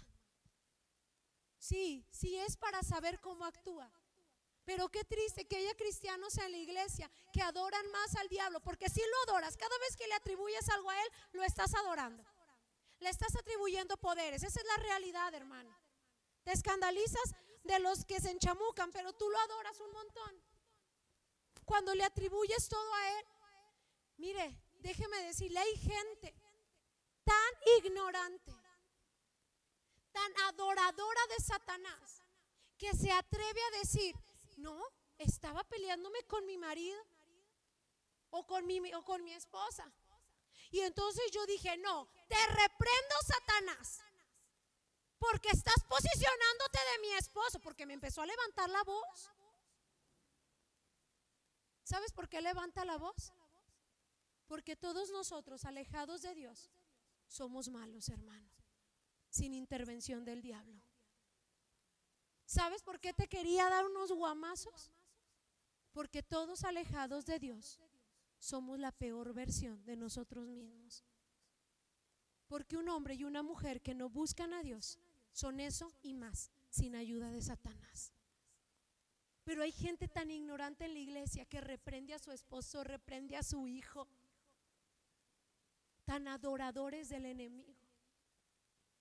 Sí es para saber cómo actúa. Pero qué triste que haya cristianos en la iglesia que adoran más al diablo, porque si lo adoras, cada vez que le atribuyes algo a él, lo estás adorando. Le estás atribuyendo poderes. Esa es la realidad, hermano. Te escandalizas de los que se enchamucan, pero tú lo adoras un montón. Cuando le atribuyes todo a él, mire, déjeme decirle, hay gente tan ignorante, tan adoradora de Satanás, que se atreve a decir: no, estaba peleándome con mi marido o con mi esposa. Y entonces yo dije: no, te reprendo, Satanás, porque estás posicionándote de mi esposo, porque me empezó a levantar la voz. ¿Sabes por qué levanta la voz? Porque todos nosotros, alejados de Dios, somos malos, hermano. sin intervención del diablo. ¿Sabes por qué te quería dar unos guamazos? Porque todos alejados de Dios somos la peor versión de nosotros mismos. Porque un hombre y una mujer que no buscan a Dios son eso y más, sin ayuda de Satanás. Pero hay gente tan ignorante en la iglesia que reprende a su esposo, reprende a su hijo, tan adoradores del enemigo.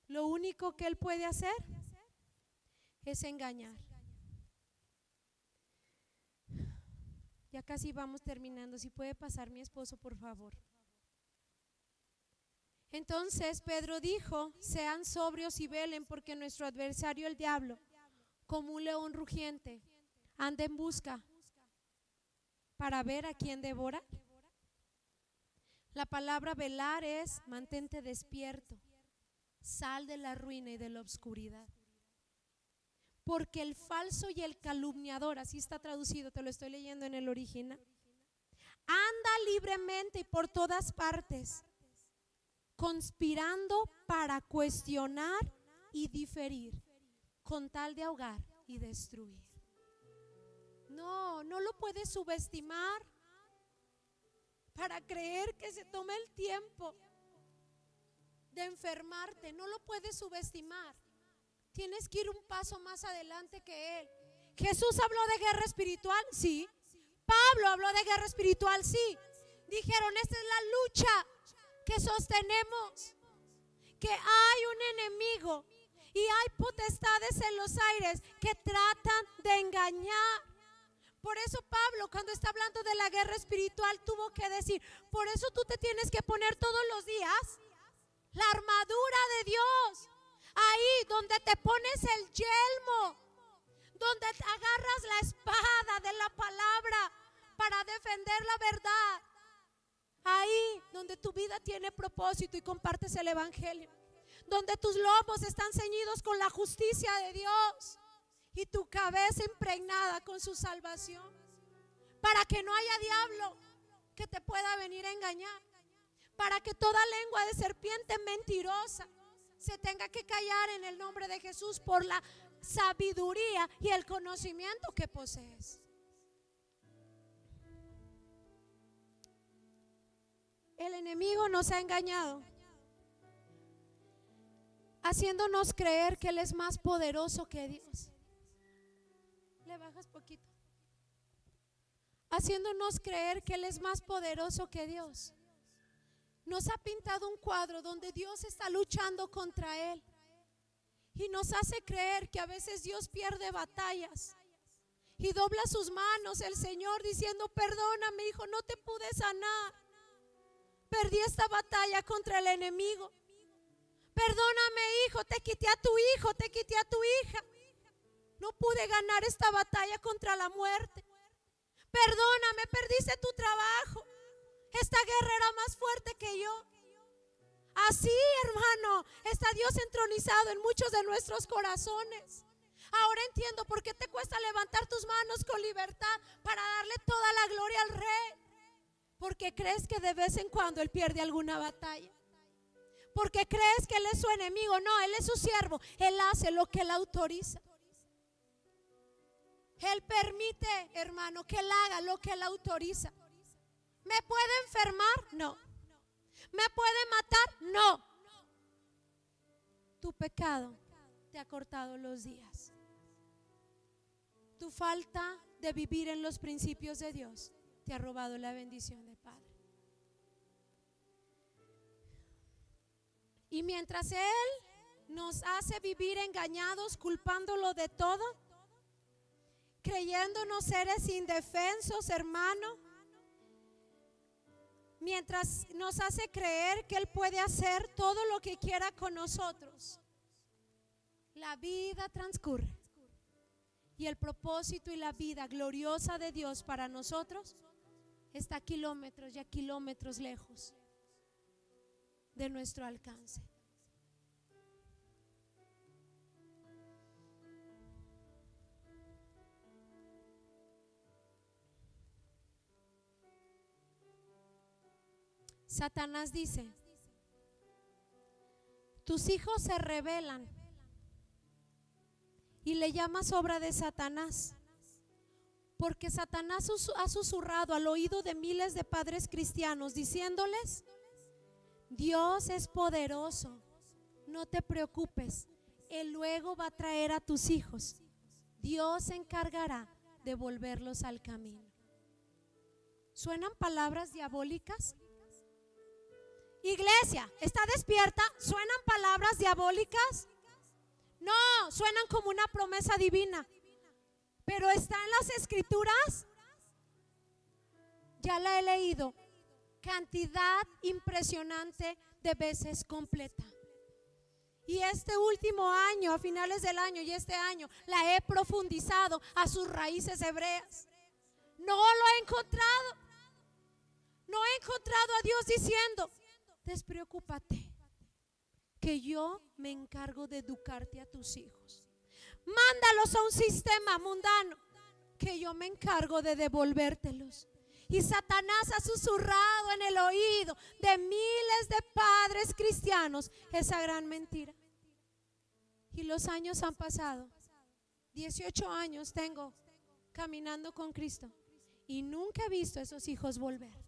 Lo único que él puede hacer es engañar. Ya casi vamos terminando. Si puede pasar mi esposo, por favor. Entonces Pedro dijo: sean sobrios y velen, porque nuestro adversario el diablo, como un león rugiente, anda en busca para ver a quién devorar. La palabra velar es mantente despierto, sal de la ruina y de la oscuridad. Porque el falso y el calumniador, así está traducido, te lo estoy leyendo en el original, anda libremente y por todas partes, conspirando para cuestionar y diferir, con tal de ahogar y destruir. No lo puedes subestimar para creer que se toma el tiempo de enfermarte. No lo puedes subestimar. Tienes que ir un paso más adelante que él. ¿Jesús habló de guerra espiritual? Sí. Pablo habló de guerra espiritual, sí. Dijeron, esta es la lucha que sostenemos, que hay un enemigo y hay potestades en los aires que tratan de engañar. Por eso Pablo, cuando está hablando de la guerra espiritual, tuvo que decir, por eso tú te tienes que poner todos los días la armadura de Dios. Ahí donde te pones el yelmo, donde te agarras la espada de la palabra para defender la verdad. Ahí donde tu vida tiene propósito y compartes el evangelio, donde tus lomos están ceñidos con la justicia de Dios y tu cabeza impregnada con su salvación, para que no haya diablo que te pueda venir a engañar, para que toda lengua de serpiente mentirosa se tenga que callar en el nombre de Jesús por la sabiduría y el conocimiento que posees. El enemigo nos ha engañado, haciéndonos creer que Él es más poderoso que Dios. Le bajas poquito. Haciéndonos creer que Él es más poderoso que Dios. Nos ha pintado un cuadro donde Dios está luchando contra Él y nos hace creer que a veces Dios pierde batallas y dobla sus manos el Señor diciendo, perdóname hijo, no te pude sanar, perdí esta batalla contra el enemigo. Perdóname hijo, te quité a tu hijo, te quité a tu hija, no pude ganar esta batalla contra la muerte. Perdóname, perdiste tu trabajo, esta guerra era más fuerte que yo. Así, hermano, está Dios entronizado en muchos de nuestros corazones. Ahora entiendo por qué te cuesta levantar tus manos con libertad para darle toda la gloria al Rey. Porque crees que de vez en cuando Él pierde alguna batalla. Porque crees que Él es su enemigo. No, Él es su siervo. Él hace lo que Él autoriza. Él permite, hermano, que Él haga lo que Él autoriza. ¿Me puede enfermar? No. ¿Me puede matar? No. Tu pecado te ha cortado los días. Tu falta de vivir en los principios de Dios te ha robado la bendición del Padre. Y mientras Él nos hace vivir engañados, culpándolo de todo, creyéndonos seres indefensos, hermano, mientras nos hace creer que Él puede hacer todo lo que quiera con nosotros, la vida transcurre y el propósito y la vida gloriosa de Dios para nosotros está a kilómetros y a kilómetros lejos de nuestro alcance. Satanás dice, tus hijos se rebelan y le llamas obra de Satanás, porque Satanás ha susurrado al oído de miles de padres cristianos diciéndoles: Dios es poderoso, no te preocupes, Él luego va a traer a tus hijos, Dios se encargará de volverlos al camino. ¿Suenan palabras diabólicas? Iglesia, ¿está despierta? ¿Suenan palabras diabólicas? No, suenan como una promesa divina. Pero está en las escrituras. Ya la he leído cantidad impresionante de veces completa. Y este último año, a finales del año y este año, la he profundizado a sus raíces hebreas. No lo he encontrado. No he encontrado a Dios diciendo: despreocúpate, que yo me encargo de educarte a tus hijos. Mándalos a un sistema mundano, que yo me encargo de devolvértelos. Y Satanás ha susurrado en el oído de miles de padres cristianos esa gran mentira. Y los años han pasado. 18 años tengo caminando con Cristo y nunca he visto a esos hijos volver.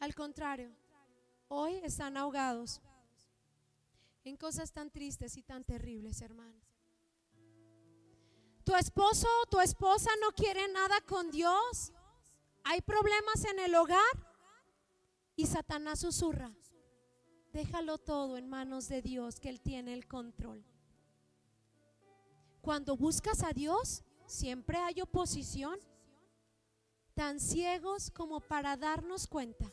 Al contrario, hoy están ahogados en cosas tan tristes y tan terribles, hermanos. Tu esposo o tu esposa no quiere nada con Dios. Hay problemas en el hogar y Satanás susurra: déjalo todo en manos de Dios, que Él tiene el control. Cuando buscas a Dios, siempre hay oposición. Tan ciegos como para darnos cuenta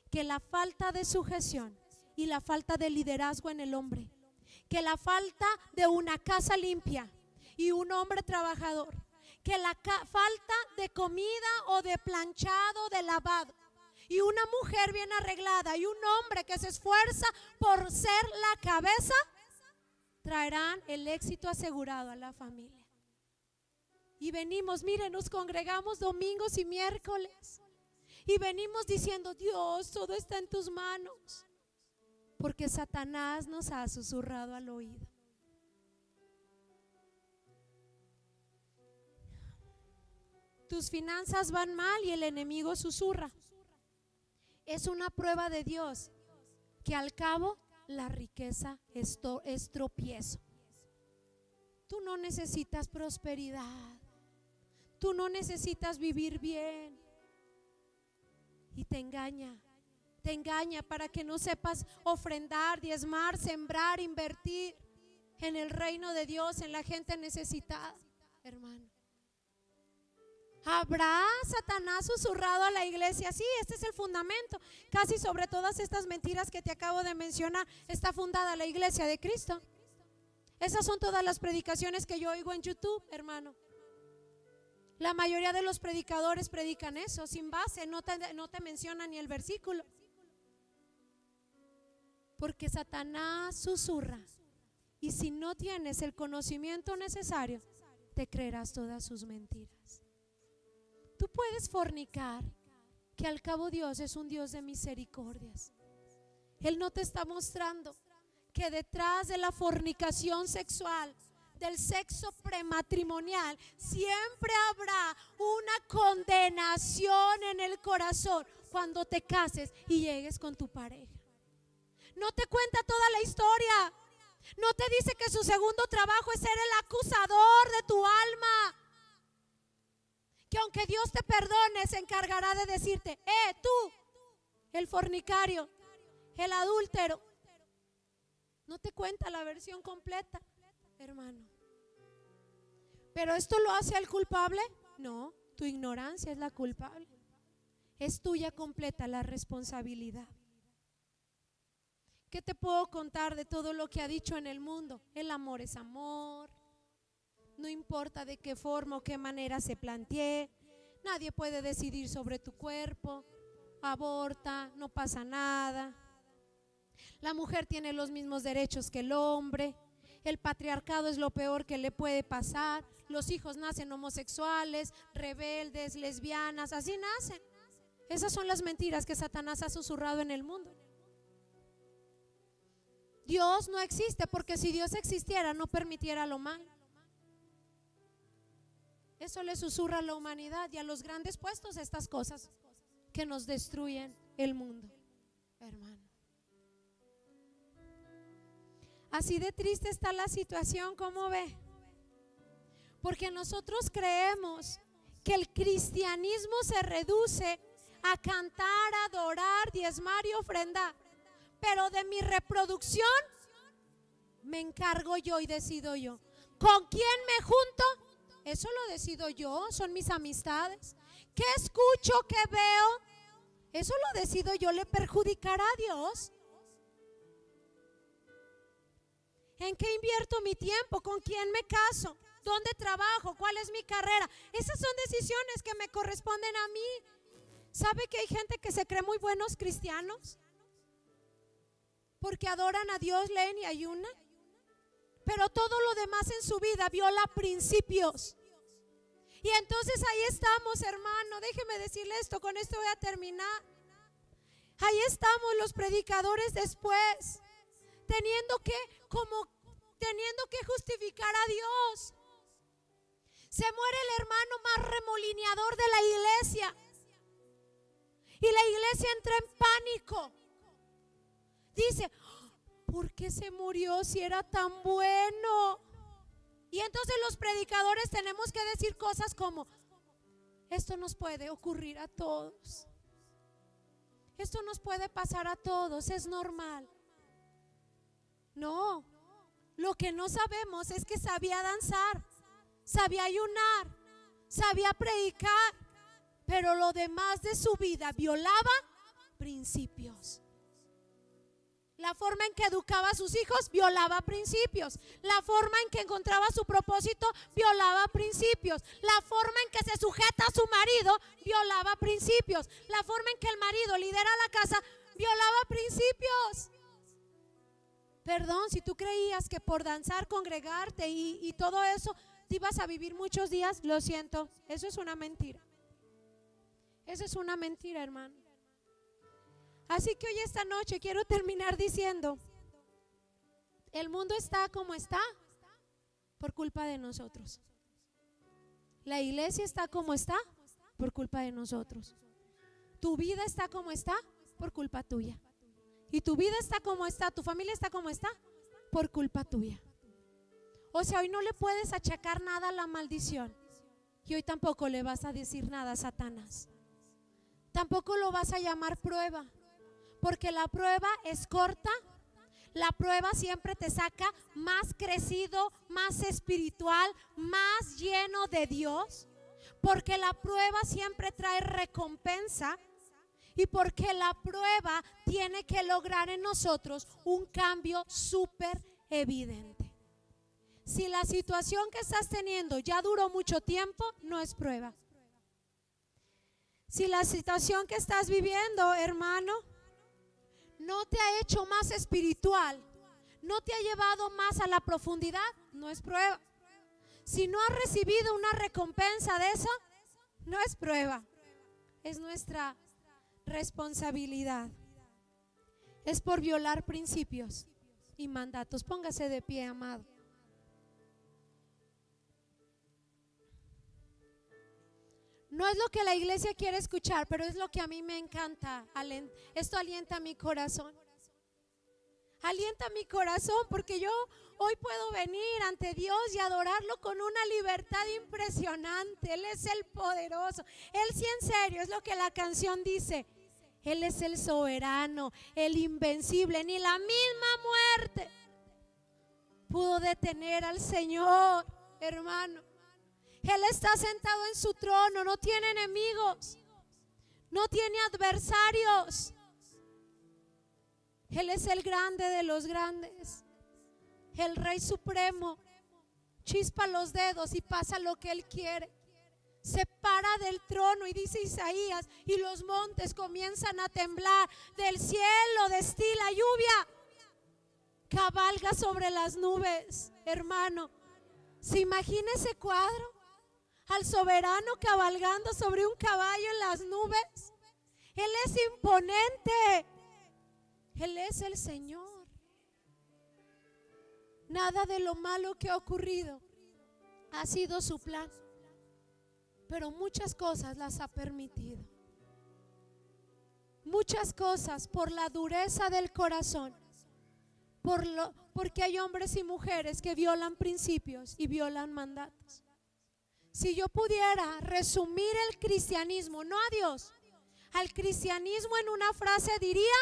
que la falta de sujeción y la falta de liderazgo en el hombre, que la falta de una casa limpia y un hombre trabajador, que la falta de comida o de planchado, de lavado, y una mujer bien arreglada y un hombre que se esfuerza por ser la cabeza, traerán el éxito asegurado a la familia. Y venimos, miren, nos congregamos domingos y miércoles y venimos diciendo: Dios, todo está en tus manos, porque Satanás nos ha susurrado al oído. Tus finanzas van mal y el enemigo susurra. Es una prueba de Dios que al cabo la riqueza es tropiezo. Tú no necesitas prosperidad, tú no necesitas vivir bien. Y te engaña para que no sepas ofrendar, diezmar, sembrar, invertir en el reino de Dios, en la gente necesitada, hermano. ¿Habrá Satanás susurrado a la iglesia? Sí, este es el fundamento. Casi sobre todas estas mentiras que te acabo de mencionar está fundada la iglesia de Cristo. Esas son todas las predicaciones que yo oigo en YouTube, hermano. La mayoría de los predicadores predican eso, sin base, no te mencionan ni el versículo. Porque Satanás susurra, y si no tienes el conocimiento necesario, te creerás todas sus mentiras. Tú puedes fornicar, que al cabo Dios es un Dios de misericordias. Él no te está mostrando que detrás de la fornicación sexual, del sexo prematrimonial, siempre habrá una condenación en el corazón cuando te cases y llegues con tu pareja. No te cuenta toda la historia. No te dice que su segundo trabajo es ser el acusador de tu alma. Que aunque Dios te perdone, se encargará de decirte: tú, el fornicario, el adúltero. No te cuenta la versión completa, hermano. ¿Pero esto lo hace al culpable? No, tu ignorancia es la culpable. Es tuya completa la responsabilidad. ¿Qué te puedo contar de todo lo que ha dicho en el mundo? El amor es amor. No importa de qué forma o qué manera se plantee. Nadie puede decidir sobre tu cuerpo. Aborta, no pasa nada. La mujer tiene los mismos derechos que el hombre. El patriarcado es lo peor que le puede pasar. Los hijos nacen homosexuales, rebeldes, lesbianas, así nacen. Esas son las mentiras que Satanás ha susurrado en el mundo. Dios no existe, porque si Dios existiera no permitiera lo malo. Eso le susurra a la humanidad y a los grandes puestos estas cosas que nos destruyen el mundo, hermano. Así de triste está la situación, ¿cómo ve? Porque nosotros creemos que el cristianismo se reduce a cantar, adorar, diezmar y ofrendar, pero de mi reproducción me encargo yo y decido yo. ¿Con quién me junto? Eso lo decido yo, son mis amistades. ¿Qué escucho, qué veo? Eso lo decido yo. ¿Le perjudicará a Dios? ¿En qué invierto mi tiempo? ¿Con quién me caso? ¿Dónde trabajo? ¿Cuál es mi carrera? Esas son decisiones que me corresponden a mí. ¿Sabe que hay gente que se cree muy buenos cristianos? Porque adoran a Dios, leen y ayunan, pero todo lo demás en su vida viola principios. Y entonces ahí estamos, hermano, déjeme decirle esto, con esto voy a terminar. Ahí estamos los predicadores después, teniendo que justificar a Dios. Se muere el hermano más remolineador de la iglesia y la iglesia entra en pánico. Dice, ¿por qué se murió si era tan bueno? Y entonces los predicadores tenemos que decir cosas como, esto nos puede ocurrir a todos, esto nos puede pasar a todos, es normal. No, lo que no sabemos es que sabía danzar, sabía ayunar, sabía predicar, pero lo demás de su vida violaba principios. La forma en que educaba a sus hijos violaba principios. La forma en que encontraba su propósito violaba principios. La forma en que se sujeta a su marido violaba principios. La forma en que el marido lidera la casa violaba principios. Perdón, si tú creías que por danzar, congregarte y todo eso te ibas a vivir muchos días, lo siento, eso es una mentira. Eso es una mentira, hermano. Así que hoy esta noche quiero terminar diciendo, el mundo está como está por culpa de nosotros. La iglesia está como está por culpa de nosotros. Tu vida está como está por culpa tuya. Y tu vida está como está, tu familia está como está por culpa tuya. O sea, hoy no le puedes achacar nada a la maldición y hoy tampoco le vas a decir nada a Satanás. Tampoco lo vas a llamar prueba. Porque la prueba es corta, la prueba siempre te saca más crecido, más espiritual, más lleno de Dios. Porque la prueba siempre trae recompensa y porque la prueba tiene que lograr en nosotros un cambio súper evidente. Si la situación que estás teniendo ya duró mucho tiempo, no es prueba. Si la situación que estás viviendo, hermano, no te ha hecho más espiritual, no te ha llevado más a la profundidad, no es prueba. Si no has recibido una recompensa de eso, no es prueba. Es nuestra responsabilidad. Es por violar principios y mandatos. Póngase de pie, amado. No es lo que la iglesia quiere escuchar, pero es lo que a mí me encanta. Esto alienta mi corazón. Alienta mi corazón porque yo hoy puedo venir ante Dios y adorarlo con una libertad impresionante. Él es el poderoso. Él sí, en serio, es lo que la canción dice. Él es el soberano, el invencible. Ni la misma muerte pudo detener al Señor, hermano. Él está sentado en su trono, no tiene enemigos, no tiene adversarios. Él es el grande de los grandes, el Rey Supremo. Chispa los dedos y pasa lo que Él quiere. Se para del trono y dice Isaías, y los montes comienzan a temblar, del cielo destila lluvia, cabalga sobre las nubes, hermano. ¿Se imagina ese cuadro? Al soberano cabalgando sobre un caballo en las nubes. Él es imponente. Él es el Señor. Nada de lo malo que ha ocurrido ha sido su plan, pero muchas cosas las ha permitido. Muchas cosas por la dureza del corazón, porque hay hombres y mujeres que violan principios y violan mandatos. Si yo pudiera resumir el cristianismo, no a Dios, al cristianismo en una frase diría: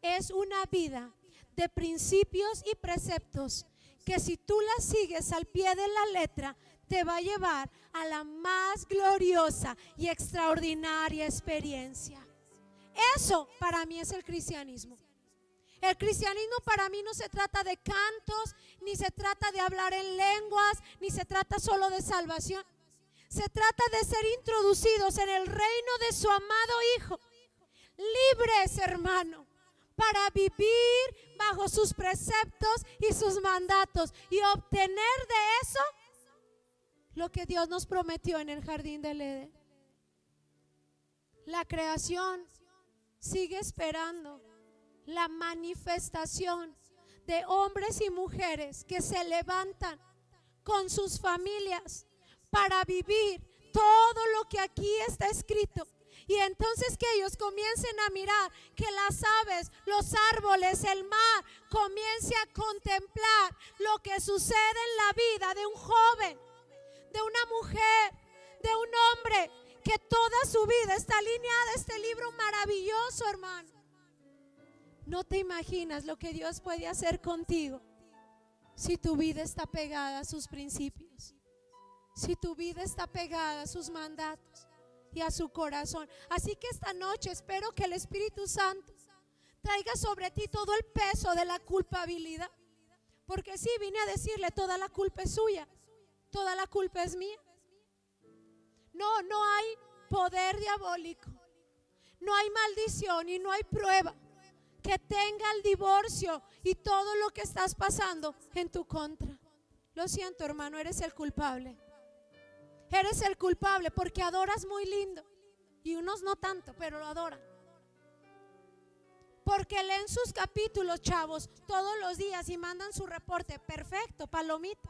es una vida de principios y preceptos que si tú las sigues al pie de la letra te va a llevar a la más gloriosa y extraordinaria experiencia. Eso para mí es el cristianismo. El cristianismo para mí no se trata de cantos, ni se trata de hablar en lenguas, ni se trata solo de salvación. Se trata de ser introducidos en el reino de su amado Hijo, libres, hermano, para vivir bajo sus preceptos y sus mandatos y obtener de eso lo que Dios nos prometió en el jardín del Edén. La creación sigue esperando la manifestación de hombres y mujeres que se levantan con sus familias para vivir todo lo que aquí está escrito. Y entonces que ellos comiencen a mirar, que las aves, los árboles, el mar, comience a contemplar lo que sucede en la vida de un joven, de una mujer, de un hombre, que toda su vida está alineada a este libro maravilloso, hermano. No te imaginas lo que Dios puede hacer contigo si tu vida está pegada a sus principios, si tu vida está pegada a sus mandatos y a su corazón. Así que esta noche espero que el Espíritu Santo traiga sobre ti todo el peso de la culpabilidad, porque sí, vine a decirle: toda la culpa es suya, toda la culpa es mía. No hay poder diabólico, no hay maldición y no hay prueba que tenga el divorcio y todo lo que estás pasando en tu contra. Lo siento, hermano, eres el culpable. Eres el culpable porque adoras muy lindo y unos no tanto, pero lo adoran. Porque leen sus capítulos, chavos, todos los días y mandan su reporte. Perfecto, palomita.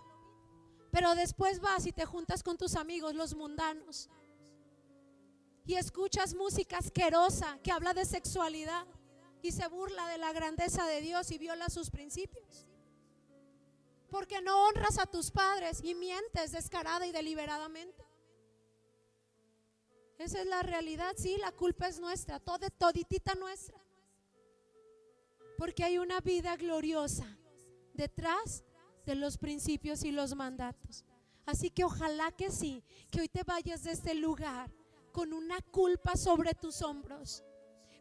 Pero después vas y te juntas con tus amigos, los mundanos, y escuchas música asquerosa que habla de sexualidad y se burla de la grandeza de Dios y viola sus principios. Porque no honras a tus padres y mientes descarada y deliberadamente. Esa es la realidad. Sí, la culpa es nuestra, toditita nuestra. Porque hay una vida gloriosa detrás de los principios y los mandatos. Así que ojalá que sí, que hoy te vayas de este lugar con una culpa sobre tus hombros,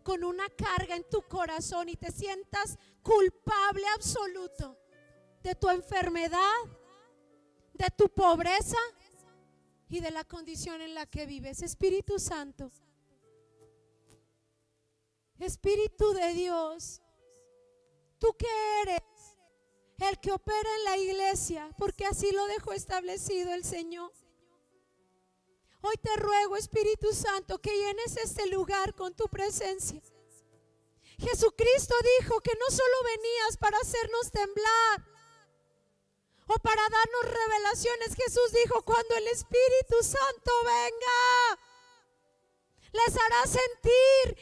con una carga en tu corazón y te sientas culpable absoluto de tu enfermedad, de tu pobreza y de la condición en la que vives. Espíritu Santo, Espíritu de Dios, ¿tú qué eres? El que opera en la iglesia, porque así lo dejó establecido el Señor. Hoy te ruego, Espíritu Santo, que llenes este lugar con tu presencia. Jesucristo dijo que no solo venías para hacernos temblar o para darnos revelaciones. Jesús dijo: cuando el Espíritu Santo venga, les hará sentir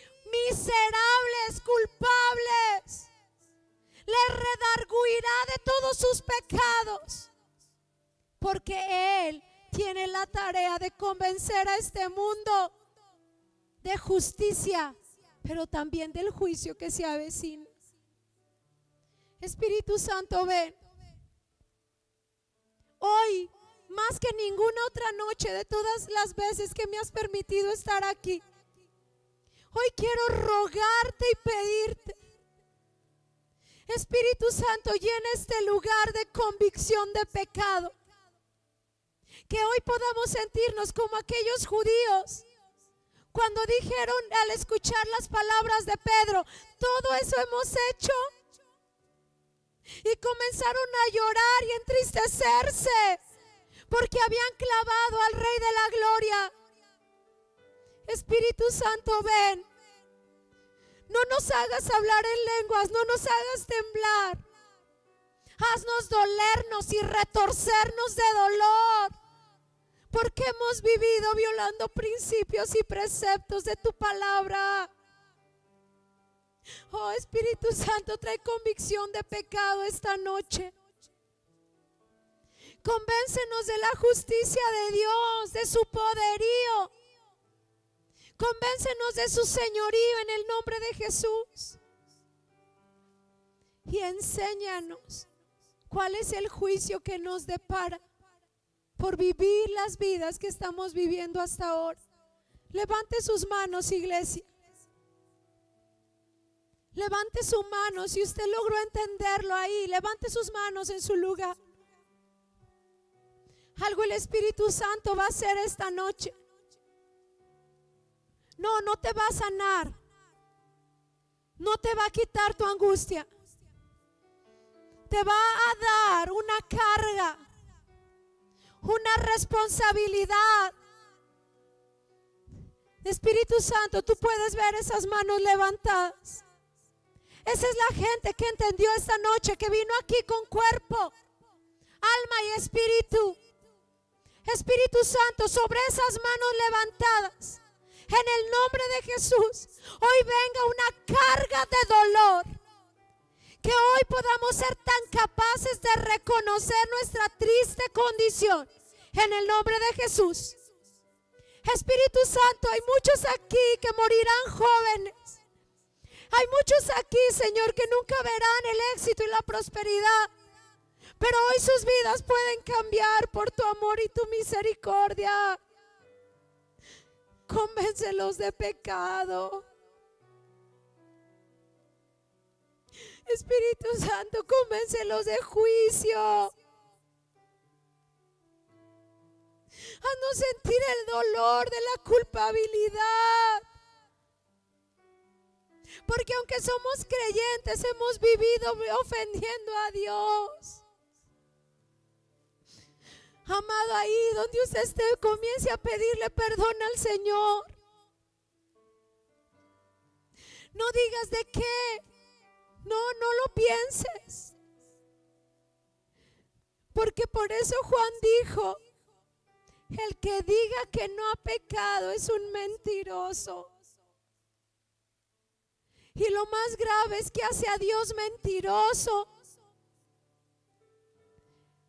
miserables, culpables, les redarguirá de todos sus pecados, porque Él tiene la tarea de convencer a este mundo de justicia, pero también del juicio que se avecina. Espíritu Santo, ven. Hoy, más que ninguna otra noche de todas las veces que me has permitido estar aquí, hoy quiero rogarte y pedirte: Espíritu Santo, llena este lugar de convicción de pecado. Que hoy podamos sentirnos como aquellos judíos cuando dijeron al escuchar las palabras de Pedro: todo eso hemos hecho. Y comenzaron a llorar y entristecerse porque habían clavado al Rey de la Gloria. Espíritu Santo, ven. No nos hagas hablar en lenguas, no nos hagas temblar. Haznos dolernos y retorcernos de dolor, porque hemos vivido violando principios y preceptos de tu palabra. Oh Espíritu Santo, trae convicción de pecado esta noche. Convéncenos de la justicia de Dios, de su poderío. Convéncenos de su señorío en el nombre de Jesús. Y enséñanos cuál es el juicio que nos depara por vivir las vidas que estamos viviendo hasta ahora. Levante sus manos, iglesia. Levante su mano, si usted logró entenderlo ahí, levante sus manos en su lugar. Algo el Espíritu Santo va a hacer esta noche. No te va a sanar. No te va a quitar tu angustia. Te va a dar una carga, una responsabilidad. Espíritu Santo, tú puedes ver esas manos levantadas. Esa es la gente que entendió esta noche, que vino aquí con cuerpo, alma y espíritu. Espíritu Santo, sobre esas manos levantadas, en el nombre de Jesús, hoy venga una carga de dolor. Que hoy podamos ser tan capaces de reconocer nuestra triste condición, en el nombre de Jesús. Espíritu Santo, hay muchos aquí que morirán jóvenes. Hay muchos aquí, Señor, que nunca verán el éxito y la prosperidad. Pero hoy sus vidas pueden cambiar por tu amor y tu misericordia. Convéncelos de pecado. Espíritu Santo, convéncelos de juicio. Haznos sentir el dolor de la culpabilidad. Porque aunque somos creyentes, hemos vivido ofendiendo a Dios. Amado, ahí donde usted esté, comience a pedirle perdón al Señor. No digas de qué. No lo pienses. Porque por eso Juan dijo: el que diga que no ha pecado es un mentiroso. Y lo más grave es que hace a Dios mentiroso.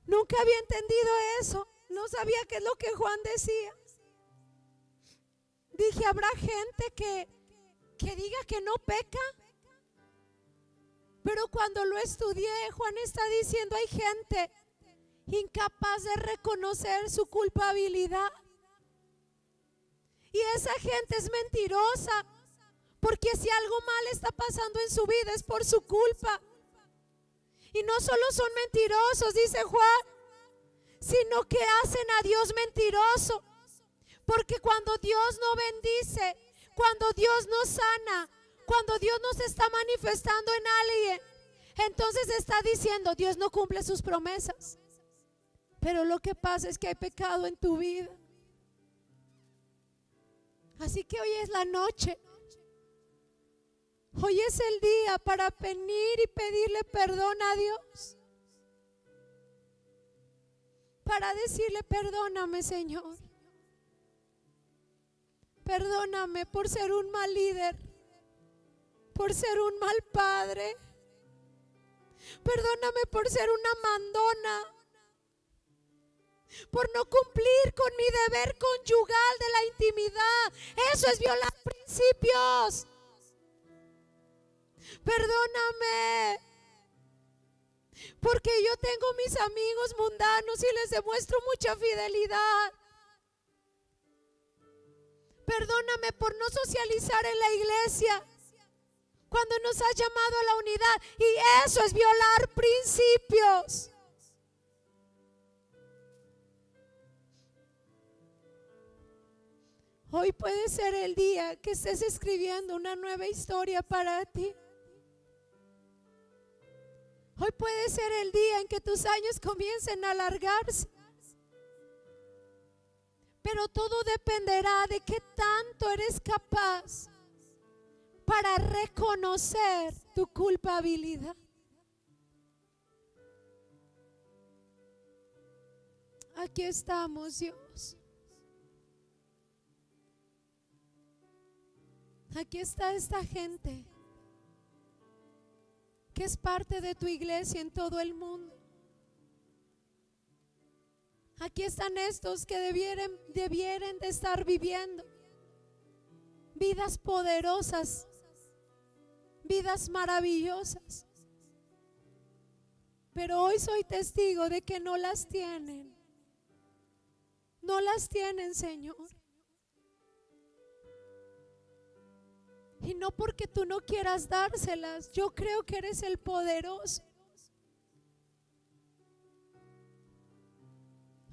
Nunca había entendido eso. No sabía qué es lo que Juan decía. Dije, ¿habrá gente que diga que no peca? Pero cuando lo estudié, Juan está diciendo, hay gente incapaz de reconocer su culpabilidad. Y esa gente es mentirosa, porque si algo mal está pasando en su vida es por su culpa. Y no solo son mentirosos, dice Juan, sino que hacen a Dios mentiroso. Porque cuando Dios no bendice, cuando Dios no sana, cuando Dios no se está manifestando en alguien, entonces está diciendo, Dios no cumple sus promesas. Pero lo que pasa es que hay pecado en tu vida. Así que hoy es la noche. Hoy es el día para venir y pedirle perdón a Dios. Para decirle, perdóname, Señor. Perdóname por ser un mal líder, por ser un mal padre. Perdóname por ser una mandona, por no cumplir con mi deber conyugal de la intimidad. Eso es violar principios. Perdóname porque yo tengo mis amigos mundanos y les demuestro mucha fidelidad. Perdóname por no socializar en la iglesia cuando nos has llamado a la unidad, y eso es violar principios. Hoy puede ser el día que estés escribiendo una nueva historia para ti. Hoy puede ser el día en que tus años comiencen a alargarse. Pero todo dependerá de qué tanto eres capaz para reconocer tu culpabilidad. Aquí estamos, Dios. Aquí está esta gente que es parte de tu iglesia en todo el mundo. Aquí están estos que debieran de estar viviendo vidas poderosas, vidas maravillosas. Pero hoy soy testigo de que no las tienen. No las tienen, Señor. Y no porque tú no quieras dárselas. Yo creo que eres el poderoso.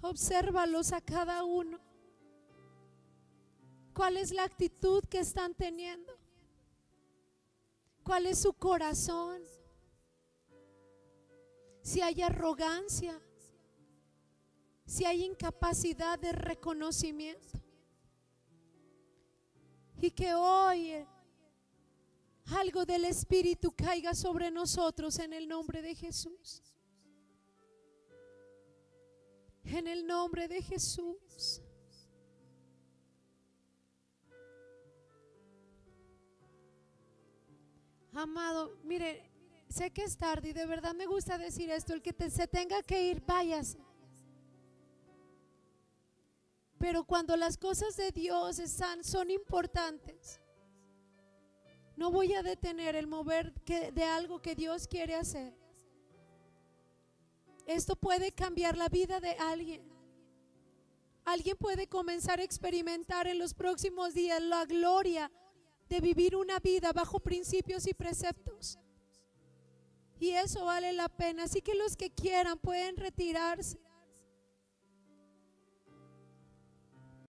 Obsérvalos a cada uno. ¿Cuál es la actitud que están teniendo? ¿Cuál es su corazón? Si hay arrogancia, si hay incapacidad de reconocimiento. Y que hoy algo del Espíritu caiga sobre nosotros en el nombre de Jesús. En el nombre de Jesús. Amado, mire, sé que es tarde y de verdad me gusta decir esto. El que se tenga que ir, váyase. Pero cuando las cosas de Dios son importantes, no voy a detener el mover de algo que Dios quiere hacer. Esto puede cambiar la vida de alguien. Alguien puede comenzar a experimentar en los próximos días la gloria de vivir una vida bajo principios y preceptos. Y eso vale la pena. Así que los que quieran pueden retirarse.